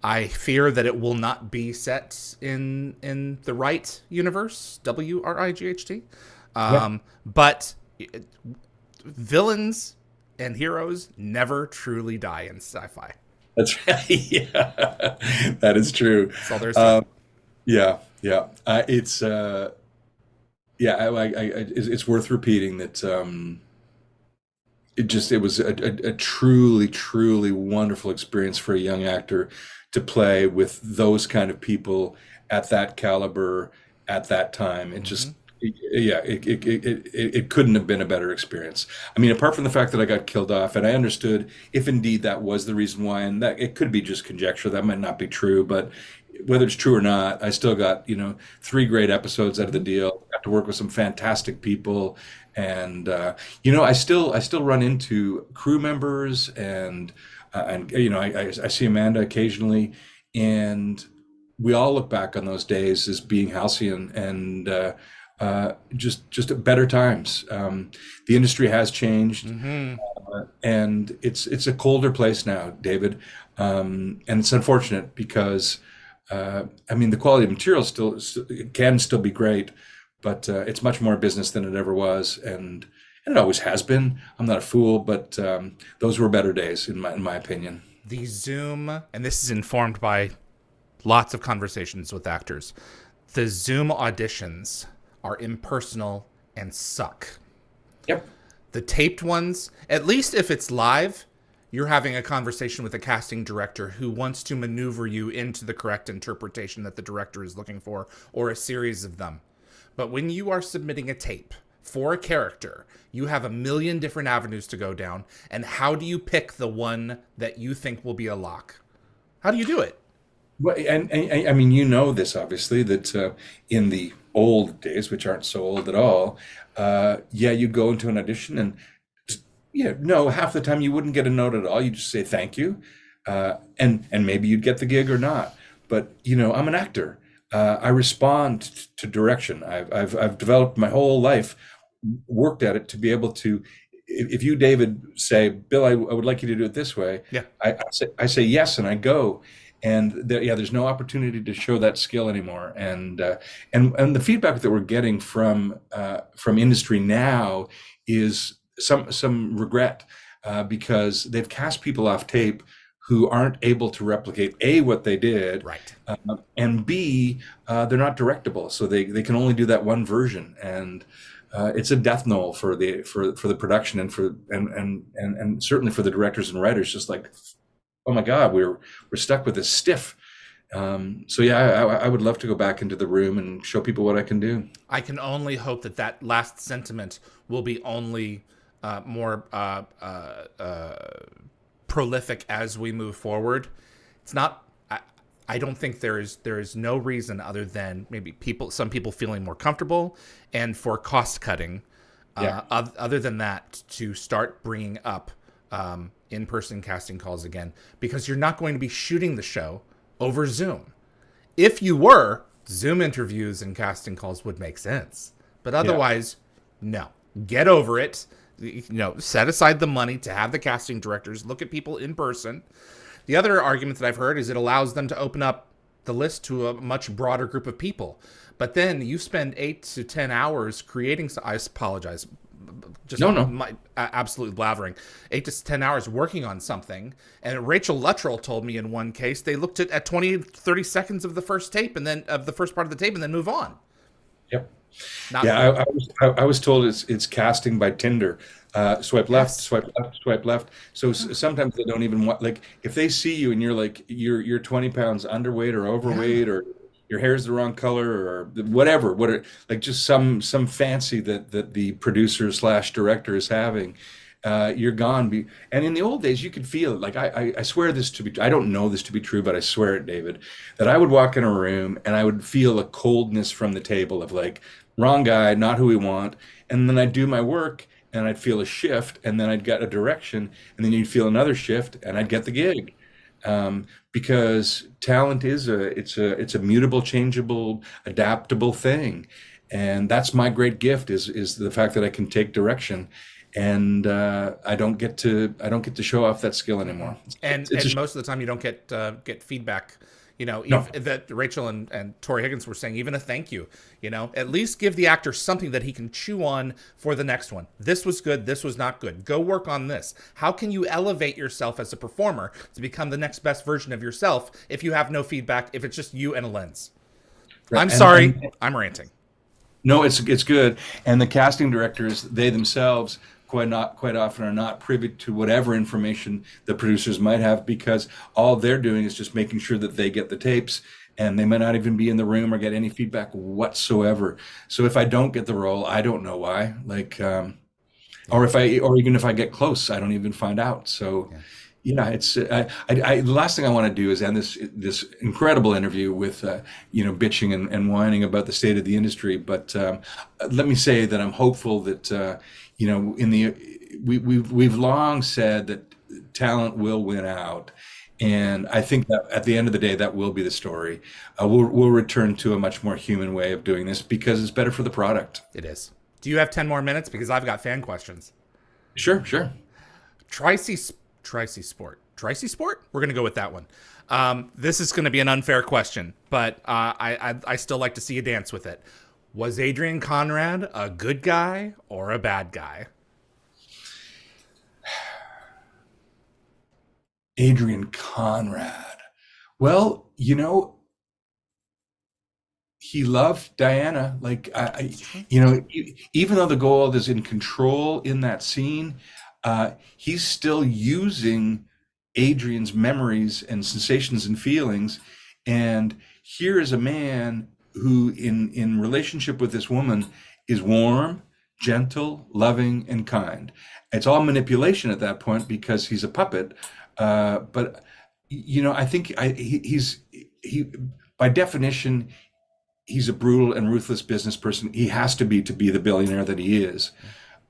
I fear that it will not be set in the right universe, WRIGHT. yeah, But villains and heroes never truly die in sci-fi. that's right. Yeah, that is true. That's all there is to it. Yeah, yeah. It's yeah. It's worth repeating that. It was a truly, truly wonderful experience for a young actor to play with those kind of people at that caliber at that time. It just, Mhm. yeah, it couldn't have been a better experience. I mean, apart from the fact that I got killed off, and I understood if indeed that was the reason why, and that it could be just conjecture, that might not be true, but whether it's true or not, I still got, 3 great episodes out of the deal. Got to work with some fantastic people, and I still run into crew members, and I see Amanda occasionally, and we all look back on those days as being halcyon and just better times. The industry has changed, Mhm. and it's a colder place now, David, and it's unfortunate because I mean the quality of material can still be great, but it's much more business than it ever was, and it always has been. I'm not a fool, but those were better days in my opinion. The Zoom, and this is informed by lots of conversations with actors. The Zoom auditions are impersonal and suck. Yep. The taped ones, at least if it's live, you're having a conversation with a casting director who wants to maneuver you into the correct interpretation that the director is looking for, or a series of them. But when you are submitting a tape for a character, you have a million different avenues to go down. And how do you pick the one that you think will be a lock? How do you do it? Well, and I mean, this obviously that in the old days, which aren't so old at all, yeah, you'd go into an audition and yeah, no, half the time you wouldn't get a note at all. You just say thank you, and maybe you'd get the gig or not. But I'm an actor. I respond to direction. I've developed my whole life, worked at it to be able to. If you, David, say, Bill, I would like you to do it this way, Yeah. I say yes, and I go. And there's no opportunity to show that skill anymore. And the feedback that we're getting from industry now is some regret because they've cast people off tape who aren't able to replicate A, what they did, Right. and B, they're not directable, so they can only do that one version, and it's a death knell for the production and certainly for the directors and writers. Just like, oh my God, we're stuck with this stiff. So yeah, I would love to go back into the room and show people what I can do. I can only hope that that last sentiment will be only more prolific as we move forward. It's not. I don't think there is no reason other than maybe some people feeling more comfortable and for cost cutting. Yeah. Other than that, to start bringing up in-person casting calls again, because you're not going to be shooting the show over Zoom. If you were, Zoom interviews and casting calls would make sense. But otherwise, no. Get over it. set aside the money to have the casting directors look at people in person. The other argument that I've heard is it allows them to open up the list to a much broader group of people. But then you spend 8 to 10 hours creating. I apologize. Just No. Absolutely blathering. 8 to 10 hours working on something. And Rachel Luttrell told me in one case they looked at 20, 30 seconds of the first tape and then of the first part of the tape and then move on. Yep. Not Yeah, I was told it's casting by Tinder. Swipe left, Yes. swipe left, swipe left. So sometimes they don't even want, like, if they see you and you're like you're 20 pounds underweight or overweight, or your hair's the wrong color, or whatever, like just some fancy that the producer slash director is having. You're gone. And in the old days, you could feel it. Like I swear this to be, I don't know this to be true, but I swear it, David, that I would walk in a room and I would feel a coldness from the table of like, wrong guy, not who we want. And then I'd do my work and I'd feel a shift, and then I'd get a direction, and then you'd feel another shift, and I'd get the gig. Because talent is it's a mutable, changeable, adaptable thing, and that's my great gift is the fact that I can take direction, and I don't get to show off that skill anymore. And most of the time you don't get feedback. No. That Rachel and Tori Higgins were saying, even a thank you, at least give the actor something that he can chew on for the next one. This was good. This was not good. Go work on this. How can you elevate yourself as a performer to become the next best version of yourself if you have no feedback, if it's just you and a lens? Right. I'm sorry. I'm ranting. No, it's good. And the casting directors, they themselves quite often are not privy to whatever information the producers might have, because all they're doing is just making sure that they get the tapes, and they might not even be in the room or get any feedback whatsoever. So if I don't get the role, I don't know why. Like, or even if I get close, I don't even find out. So. Yeah, it's the last thing I want to do is end this incredible interview with bitching and whining about the state of the industry. But let me say that I'm hopeful that we've long said that talent will win out, and I think that at the end of the day that will be the story. We'll return to a much more human way of doing this because it's better for the product. It is. Do you have 10 more minutes? Because I've got fan questions. Sure. Tricy Sport? We're going to go with that one. This is going to be an unfair question, but I still like to see you dance with it. Was Adrian Conrad a good guy or a bad guy? Adrian Conrad. Well, he loved Diana. Like, even though the Goa'uld is in control in that scene, he's still using Adrian's memories and sensations and feelings. And here is a man who, in relationship with this woman, is warm, gentle, loving, and kind. It's all manipulation at that point because he's a puppet. But I think he's by definition, he's a brutal and ruthless business person. He has to be the billionaire that he is.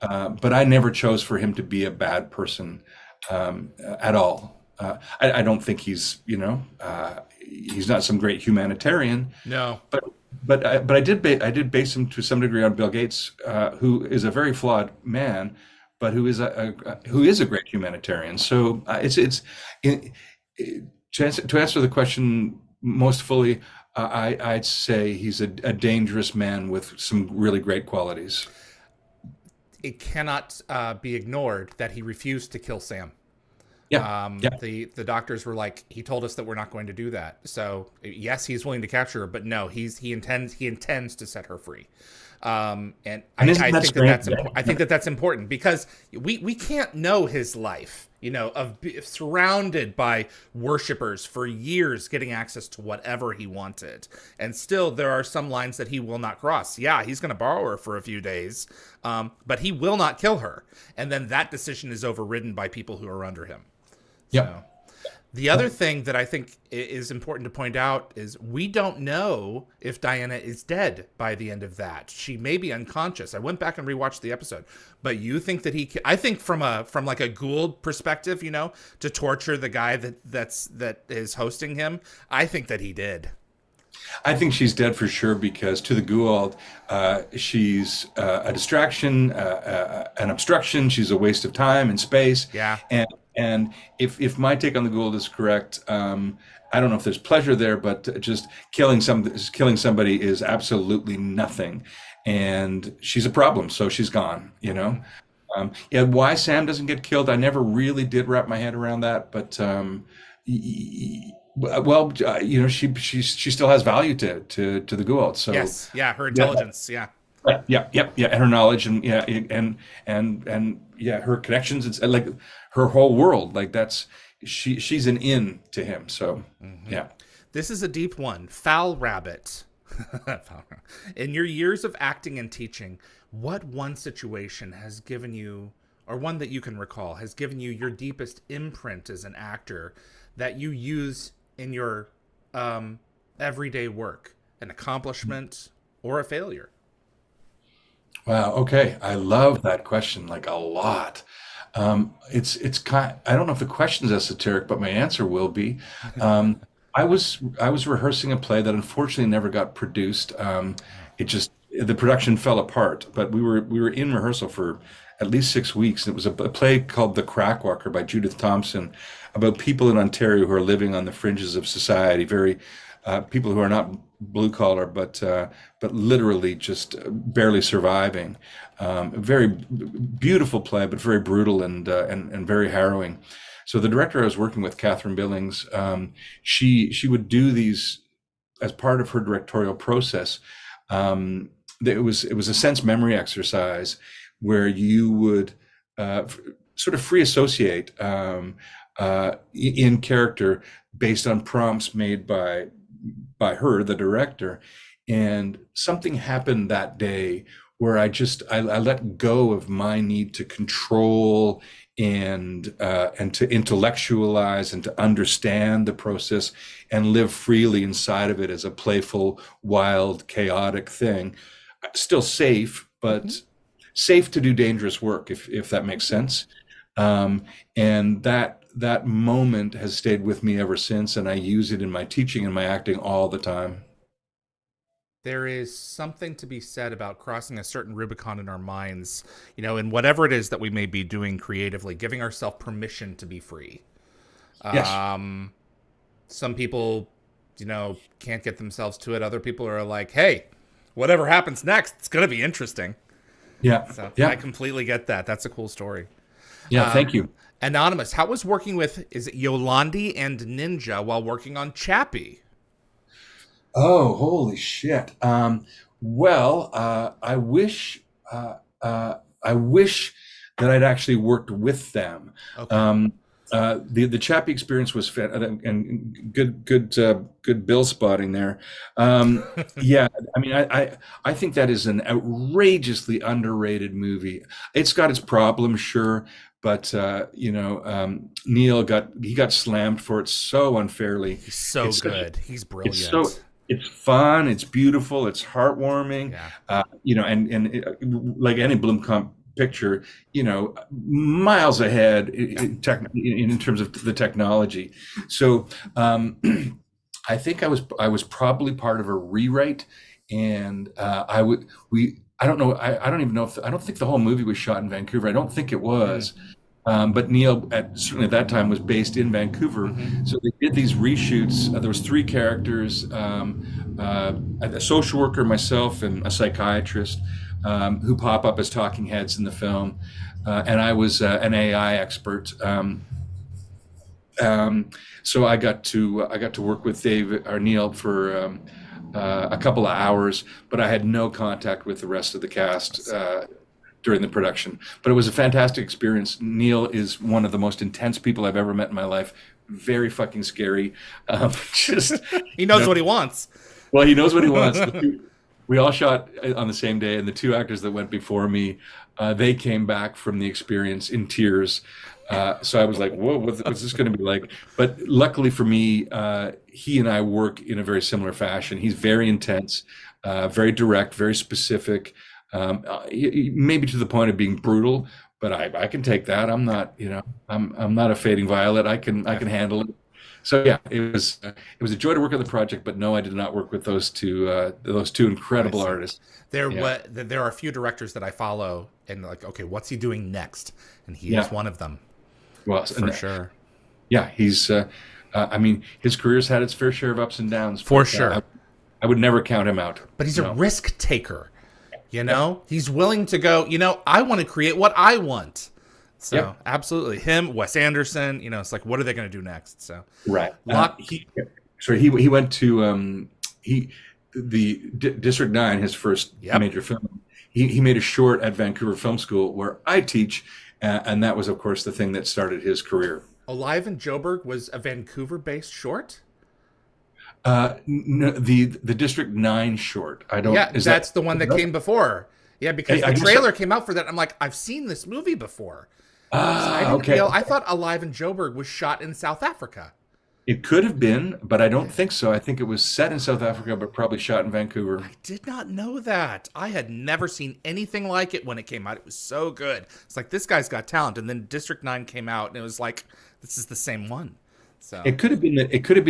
But I never chose for him to be a bad person at all. I don't think he's not some great humanitarian. No. But I did base him to some degree on Bill Gates, who is a very flawed man, but who is a great humanitarian. So to answer the question most fully, I'd say he's a dangerous man with some really great qualities. It cannot be ignored that he refused to kill Sam. Yeah. The doctors were like, he told us that we're not going to do that. So yes, he's willing to capture her, but no, he intends to set her free. I think that's important because we can't know his life, surrounded by worshipers for years, getting access to whatever he wanted. And still there are some lines that he will not cross. Yeah, he's going to borrow her for a few days, but he will not kill her. And then that decision is overridden by people who are under him. Yep. So, the other thing that I think is important to point out is we don't know if Diana is dead by the end of that. She may be unconscious. I went back and rewatched the episode, but you think that I think from like a Goa'uld perspective, to torture the guy that is hosting him, I think that he did. I think she's dead for sure because to the Goa'uld, she's a distraction, an obstruction. She's a waste of time and space. Yeah. And and if my take on the Goa'uld is correct, I don't know if there's pleasure there, but just killing somebody is absolutely nothing. And she's a problem, so she's gone. Hmm. Yeah, why Sam doesn't get killed, I never really did wrap my head around that, but well, she still has value to the Goa'uld. So Yes. Yeah. Her yeah, intelligence. Yeah. yeah, and her knowledge and yeah, and yeah, her connections. It's like her whole world. Like that's she's an in to him. So Hmm. yeah. This is a deep one. Foul Rabbit. In your years of acting and teaching, what one situation has given you, or one that you can recall, has given you your deepest imprint as an actor that you use in your everyday work, an accomplishment or a failure? Wow. Okay. I love that question like a lot. It's kind. I don't know if the question's esoteric, but my answer will be. I was rehearsing a play that unfortunately never got produced. It just the production fell apart. But we were in rehearsal for at least 6 weeks. It was a play called The Crackwalker by Judith Thompson about people in Ontario who are living on the fringes of society. Very people who are not blue collar, but literally just barely surviving. A very beautiful play, but very brutal and very harrowing. So the director I was working with, Catherine Billings, she would do these as part of her directorial process. It was a sense memory exercise where you would sort of free associate in character based on prompts made by her, the director. And something happened that day where I let go of my need to control and to intellectualize and to understand the process and live freely inside of it as a playful, wild, chaotic thing. Still safe, Hmm. but safe to do dangerous work, if that makes sense. And that moment has stayed with me ever since, and I use it in my teaching and my acting all the time. There is something to be said about crossing a certain Rubicon in our minds, in whatever it is that we may be doing creatively, giving ourselves permission to be free. Yes. Um, some people, can't get themselves to it. Other people are like, hey, whatever happens next, it's going to be interesting. Yeah. So I Yeah. completely get that. That's a cool story. Yeah. Thank you. Anonymous, how was working with, is it Yolandi and Ninja while working on Chappie? Oh, holy shit. Well, I wish that I'd actually worked with them. Okay. The Chappie experience was and good bill spotting there. Yeah, I mean, I think that is an outrageously underrated movie. It's got its problems, sure, but Neil got slammed for it so unfairly. He's so It's such good. He's it's so brilliant. it's fun, it's beautiful, it's heartwarming, Yeah. like any Blomkamp picture, miles ahead Yeah. in terms of the technology. So I think I was probably part of a rewrite, and I don't know, I don't even know if I don't think the whole movie was shot in Vancouver. I don't think it was. Mm. But Neil, certainly at that time, was based in Vancouver, Hmm. so they did these reshoots. There was three characters: a social worker, myself, and a psychiatrist, who pop up as talking heads in the film. And I was an AI expert. So I got to work with Dave or Neil for a couple of hours, but I had no contact with the rest of the cast during the production. But it was a fantastic experience. Neil is one of the most intense people I've ever met in my life. Very fucking scary. Just He you knows know, what he wants. well, he knows what he wants. We all shot on the same day, and the two actors that went before me, they came back from the experience in tears. So I was like, "Whoa, what's this going to be like?" But luckily for me, he and I work in a very similar fashion. He's very intense, very direct, very specific, maybe to the point of being brutal. But I can take that. I'm not a fading violet. I can Yeah. handle it. So yeah, it was a joy to work on the project, but no, I did not work with those two I incredible see. artists. Yeah, There are a few directors that I follow and like, okay, what's he doing next? And he is yeah. one of them Well, for and sure. yeah, I mean, his career's had its fair share of ups and downs, For but sure. I would never count him out. But he's a No. risk taker. Yep. He's willing to go, I want to create what I want. So Yep. absolutely. Him, Wes Anderson, it's like, what are they going to do next? So Right. lot. He went to he District 9, his first Yep. major film. He made a short at Vancouver Film School where I teach, and that was, of course, the thing that started his career. Alive in Joburg was a Vancouver based short. No, the District 9 short. I don't. Yeah, Is that's that? the one that came before. Yeah, because I the guess so. trailer came out for that. I'm like, I've seen this movie before. So I didn't Okay. real. I thought Alive in Joburg was shot in South Africa. It could have been, but I don't Yeah. think so. I think it was set in South Africa, but probably shot in Vancouver. I did not know that. I had never seen anything like it when it came out. It was so good. It's like, this guy's got talent. And then District 9 came out, and it was like, this is the same one. So, It could have been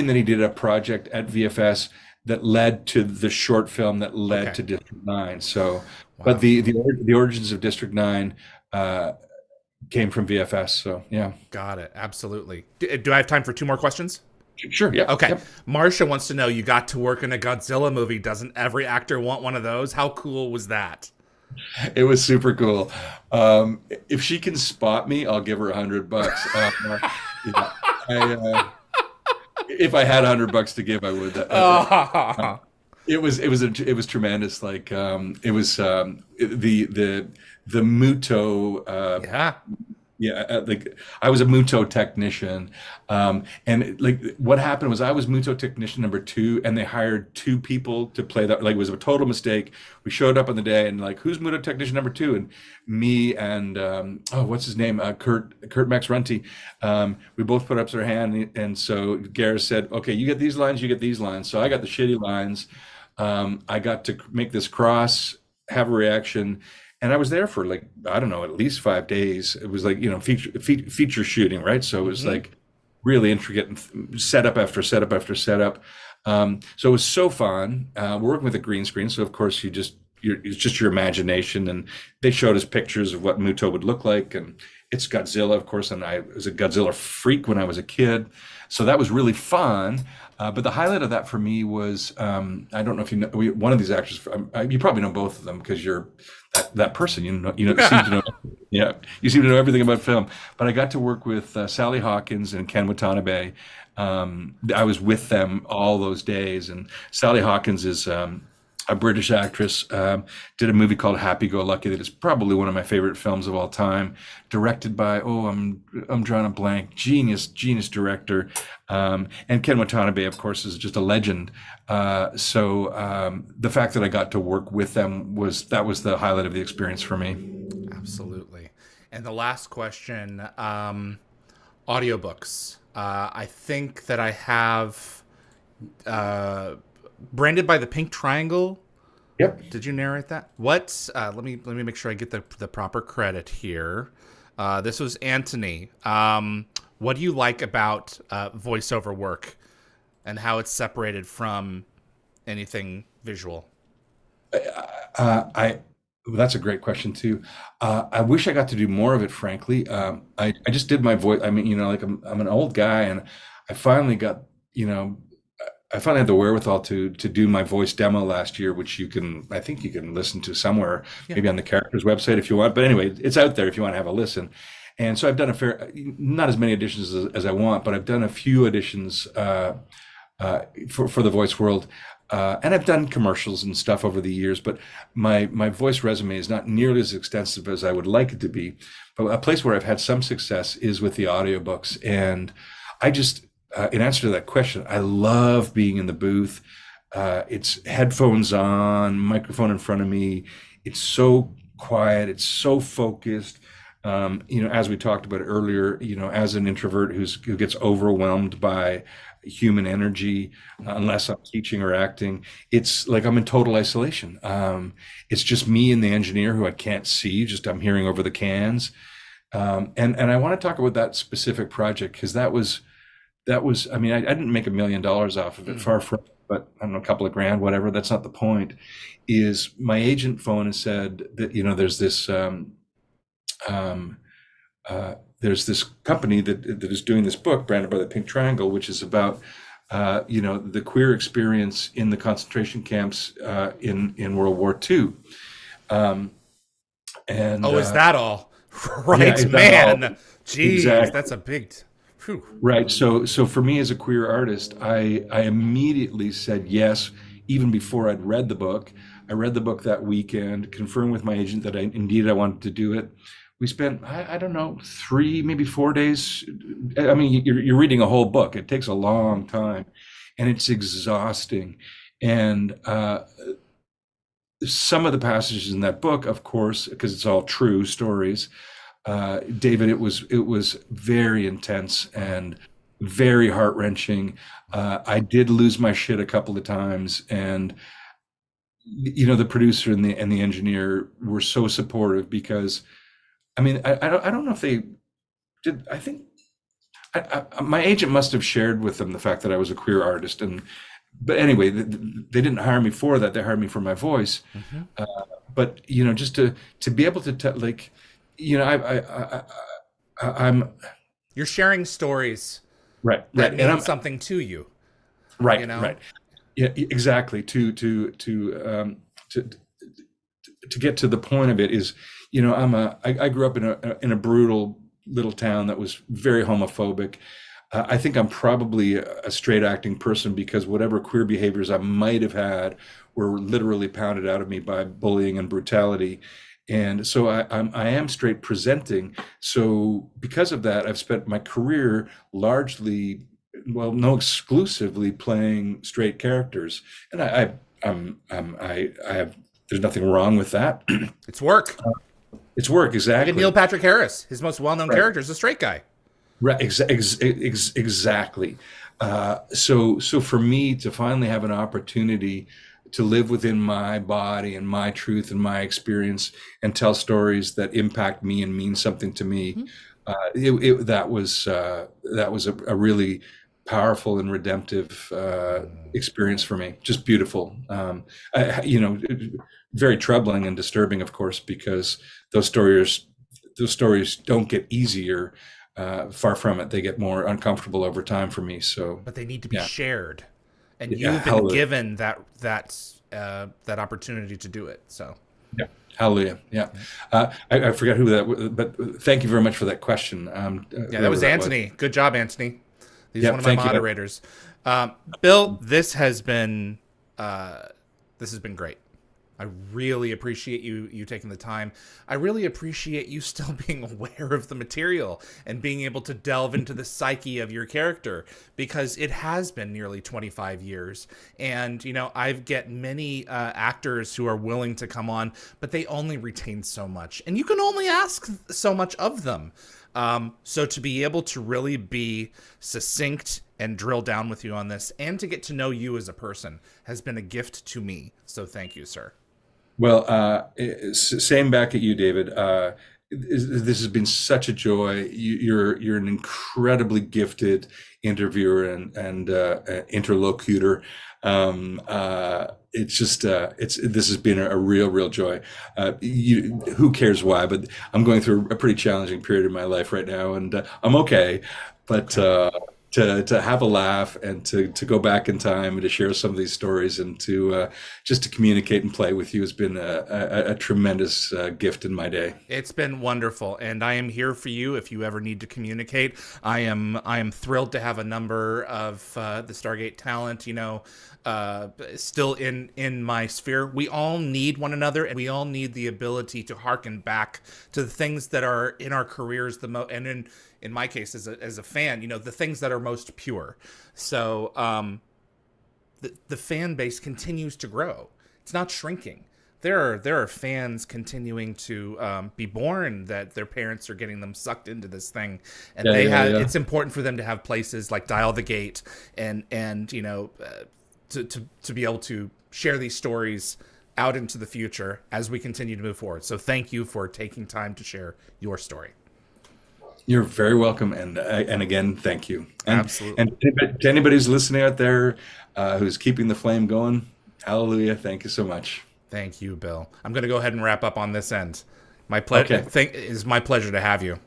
that he did a project at VFS that led to the short film that led okay. to District 9. So, but Wow. the origins of District 9 uh, came from VFS. So, yeah. Got it. Absolutely. Do I have time for two more questions? Sure. Yep. Okay. Yep. Marcia wants to know, you got to work in a Godzilla movie. Doesn't every actor want one of those? How cool was that? It was super cool. If she can spot me, I'll give her $100. Yeah, if I had $100 to give, I would. Oh, It was tremendous. Like the Muto yeah. yeah, like I was a Muto technician, and like what happened was I was Muto technician number two, and they hired two people to play that. Like it was a total mistake. We showed up on the day, and like, who's Muto technician number two? And me and what's his name? Kurt Max Runty. We both put up our hand, and so Gareth said, "Okay, you get these lines, you get these lines." So I got the shitty lines. I got to make this cross, have a reaction. And I was there for like, I don't know, at least 5 days. It was like, feature shooting, right? So it was Hmm. like really intricate and setup after setup after setup. So it was so fun. We're working with a green screen. So of course it's just your imagination. And they showed us pictures of what Muto would look like. And it's Godzilla, of course. And I was a Godzilla freak when I was a kid. So that was really fun. But the highlight of that for me was, I don't know if you know, one of these actors, you probably know both of them because you're that person, seem to know, yeah, you seem to know everything about film. But I got to work with Sally Hawkins and Ken Watanabe. I was with them all those days, and Sally Hawkins is a British actress. Did a movie called Happy Go Lucky that is probably one of my favorite films of all time. Directed by I'm drawing a blank. Genius director. And Ken Watanabe, of course, is just a legend. So the fact that I got to work with them was the highlight of the experience for me. Absolutely. And the last question, audiobooks. I think that I have Branded by the Pink Triangle. Yep. Did you narrate that? What? Let me make sure I get the proper credit here. This was Anthony. What do you like about voiceover work and how it's separated from anything visual? I That's a great question too. I wish I got to do more of it, frankly. I just did my voice. I mean, like I'm an old guy, and I finally got, you know, I finally had the wherewithal to do my voice demo last year, which I think you can listen to somewhere, Yeah. maybe on the character's website if you want. But anyway, it's out there if you want to have a listen. And so I've done not as many auditions as I want, but I've done a few auditions for the voice world. And I've done commercials and stuff over the years, but my voice resume is not nearly as extensive as I would like it to be. But a place where I've had some success is with the audiobooks. And I just, in answer to that question, I love being in the booth. It's headphones on, microphone in front of me. It's so quiet. It's so focused. As we talked about earlier, as an introvert who gets overwhelmed by human energy, unless I'm teaching or acting, it's like I'm in total isolation. It's just me and the engineer who I can't see, just I'm hearing over the cans. And I want to talk about that specific project because that was that was, I mean, I didn't make $1 million off of it, Mm. far from it, but I don't know, a couple of grand, whatever. That's not the point. Is my agent phoned and said that, um, there's this company that is doing this book branded by the Pink Triangle, which is about the queer experience in the concentration camps in World War II. Um, and Oh, is that all? Yeah, Right, is that all? man. Jeez, Exactly. that's a big. Whew. Right. So for me as a queer artist, I immediately said yes, even before I'd read the book. I read the book that weekend, confirmed with my agent that I wanted to do it. We spent, I don't know, 3, maybe 4 days. I mean, you're reading a whole book. It takes a long time, and it's exhausting. And some of the passages in that book, of course, because it's all true stories, David, it was very intense and very heart wrenching. I did lose my shit a couple of times, and the producer and the engineer were so supportive because, I mean, I don't know if they did. I think my agent must have shared with them the fact that I was a queer artist, and but anyway, they didn't hire me for that. They hired me for my voice. Mhm. Uh, but just to be able to tell, like, I'm You're sharing stories right, right, that and mean I'm something to you, you right, know? right. Yeah, exactly. To get to the point of it is, I grew up in a brutal little town that was very homophobic. I think I'm probably a straight acting person because whatever queer behaviors I might have had were literally pounded out of me by bullying and brutality. And so I am straight presenting. So because of that, I've spent my career largely, well, no, exclusively playing straight characters. And I have, there's nothing wrong with that. It's work. It's work, Look at Neil exactly. Patrick Harris. His most well-known Right. character is a straight guy. Right, exactly. So for me to finally have an opportunity to live within my body and my truth and my experience and tell stories that impact me and mean something to me, Mhm. that was a really powerful and redemptive experience for me. Just beautiful. Very troubling and disturbing, of course, because those stories those stories don't get easier. Far from it, they get more uncomfortable over time for me. So, But they need to be yeah, shared, and yeah, you've been hallelujah, given that opportunity to do it. So, yeah, hallelujah, yeah. yeah, I forgot who that was, but thank you very much for that question, yeah, that whoever was that was. Anthony. Good job, Anthony. He's one Yep, of my thank you. moderators. Bill, this has been great. I really appreciate you taking the time. I really appreciate you still being aware of the material and being able to delve into the psyche of your character, because it has been nearly 25 years. And, I've get many actors who are willing to come on, but they only retain so much. And you can only ask so much of them. So to be able to really be succinct and drill down with you on this and to get to know you as a person has been a gift to me. So thank you, sir. Well, same back at you, David. This has been such a joy. You're an incredibly gifted interviewer and interlocutor. It's just this has been a real joy. Who cares why? But I'm going through a pretty challenging period in my life right now, and I'm okay. But Okay. to have a laugh and to go back in time and to share some of these stories and to just to communicate and play with you has been a tremendous gift in my day. It's been wonderful, and I am here for you if you ever need to communicate. I am thrilled to have a number of the Stargate talent, still in my sphere. We all need one another, and we all need the ability to harken back to the things that are in our careers the most, and in my case as a fan, the things that are most pure. So the fan base continues to grow. It's not shrinking. There are fans continuing to be born that their parents are getting them sucked into this thing, and Yeah, they yeah, have. yeah. It's important for them to have places like Dial the Gate, and to be able to share these stories out into the future as we continue to move forward. So thank you for taking time to share your story. You're very welcome, and again, thank you. Absolutely. And to anybody who's listening out there, who's keeping the flame going, hallelujah! Thank you so much. Thank you, Bill. I'm going to go ahead and wrap up on this end. Okay. It's my pleasure to have you.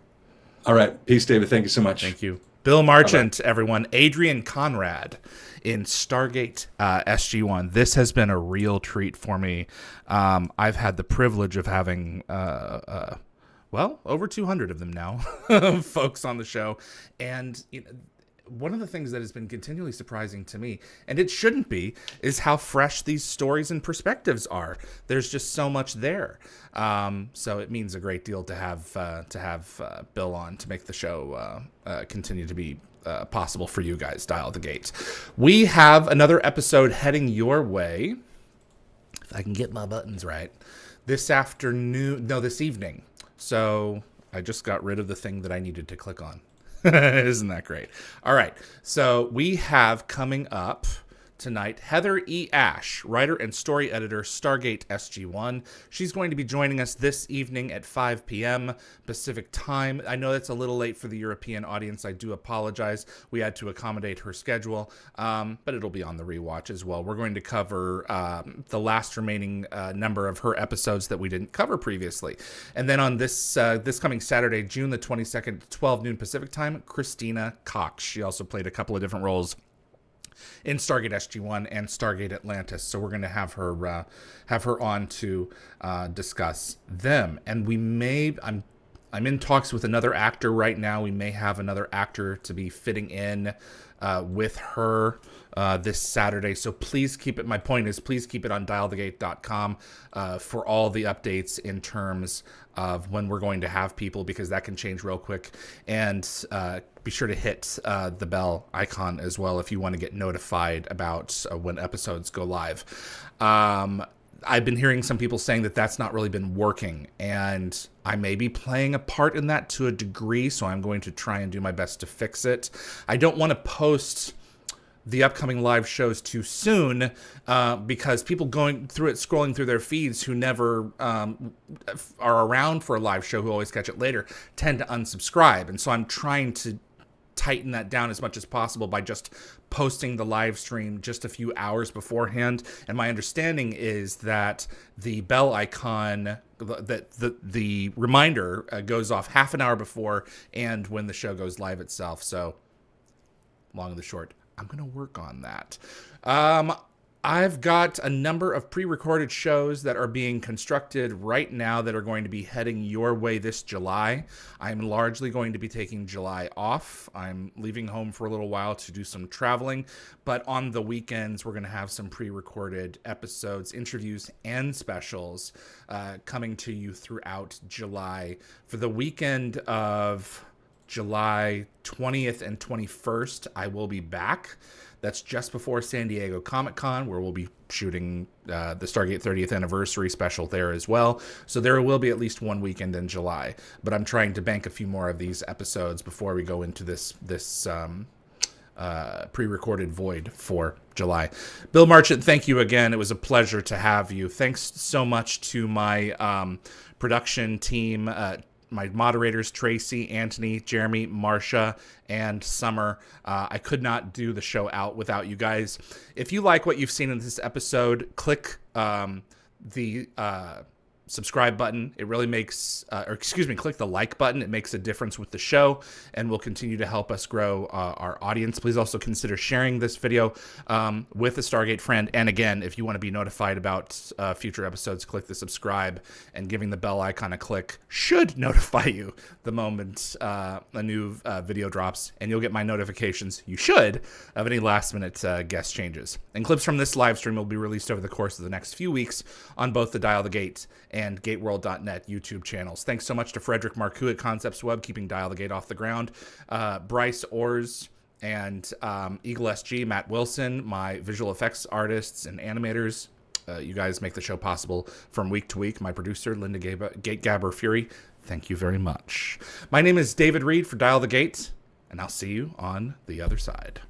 All right. Peace, David. Thank you so much. Thank you. Bill Bye-bye. Marchant, everyone. Adrian Conrad in Stargate SG-1. This has been a real treat for me. I've had the privilege of having, over 200 of them now, folks on the show. And one of the things that has been continually surprising to me, and it shouldn't be, is how fresh these stories and perspectives are. There's just so much there. So it means a great deal to have Bill on to make the show continue to be possible for you guys. Dial the Gate. We have another episode heading your way. If I can get my buttons right, this evening. So I just got rid of the thing that I needed to click on. Isn't that great? All right. So we have coming up tonight Heather E. Ash, writer and story editor, Stargate SG-1. She's going to be joining us this evening at 5 p.m. Pacific time. I know that's a little late for the European audience. I do apologize. We had to accommodate her schedule, but it'll be on the rewatch as well. We're going to cover the last remaining number of her episodes that we didn't cover previously. And then on this coming Saturday, June the 22nd, 12 noon Pacific time, Christina Cox. She also played a couple of different roles in Stargate SG-1 and Stargate Atlantis, so we're going to have her on to discuss them. And I'm in talks with another actor right now. We may have another actor to be fitting in with her this Saturday. So please keep it. My point is, please keep it on dialthegate.com for all the updates in terms of when we're going to have people, because that can change real quick. And be sure to hit the bell icon as well if you want to get notified about when episodes go live. I've been hearing some people saying that that's not really been working, and I may be playing a part in that to a degree, so I'm going to try and do my best to fix it. I don't want to post the upcoming live shows too soon because people going through it, scrolling through their feeds who never are around for a live show, who always catch it later, tend to unsubscribe. And so I'm trying to tighten that down as much as possible by just posting the live stream just a few hours beforehand. And my understanding is that the bell icon, that the reminder goes off half an hour before and when the show goes live itself. So long and the short, I'm going to work on that. I've got a number of pre-recorded shows that are being constructed right now that are going to be heading your way this July. I'm largely going to be taking July off. I'm leaving home for a little while to do some traveling, but on the weekends, we're going to have some pre-recorded episodes, interviews, and specials coming to you throughout July. For the weekend of July 20th and 21st, I will be back. That's just before San Diego Comic-Con, where we'll be shooting the Stargate 30th anniversary special there as well. So there will be at least one weekend in July. But I'm trying to bank a few more of these episodes before we go into this pre-recorded void for July. Bill Marchant, thank you again. It was a pleasure to have you. Thanks so much to my production team, my moderators, Tracy, Anthony, Jeremy, Marcia, and Summer. I could not do the show out without you guys. If you like what you've seen in this episode, click the subscribe button. It really makes, click the like button. It makes a difference with the show and will continue to help us grow our audience. Please also consider sharing this video with a Stargate friend. And again, if you want to be notified about future episodes, click the subscribe, and giving the bell icon a click should notify you the moment a new video drops, and you'll get my notifications, you should, of any last minute guest changes. And clips from this live stream will be released over the course of the next few weeks on both the Dial the Gate and GateWorld.net YouTube channels. Thanks so much to Frederick Marcoux at Concepts Web, keeping Dial the Gate off the ground. Bryce Orrs and Eagle SG, Matt Wilson, my visual effects artists and animators. You guys make the show possible from week to week. My producer, Linda Gabber Fury, thank you very much. My name is David Reed for Dial the Gate, and I'll see you on the other side.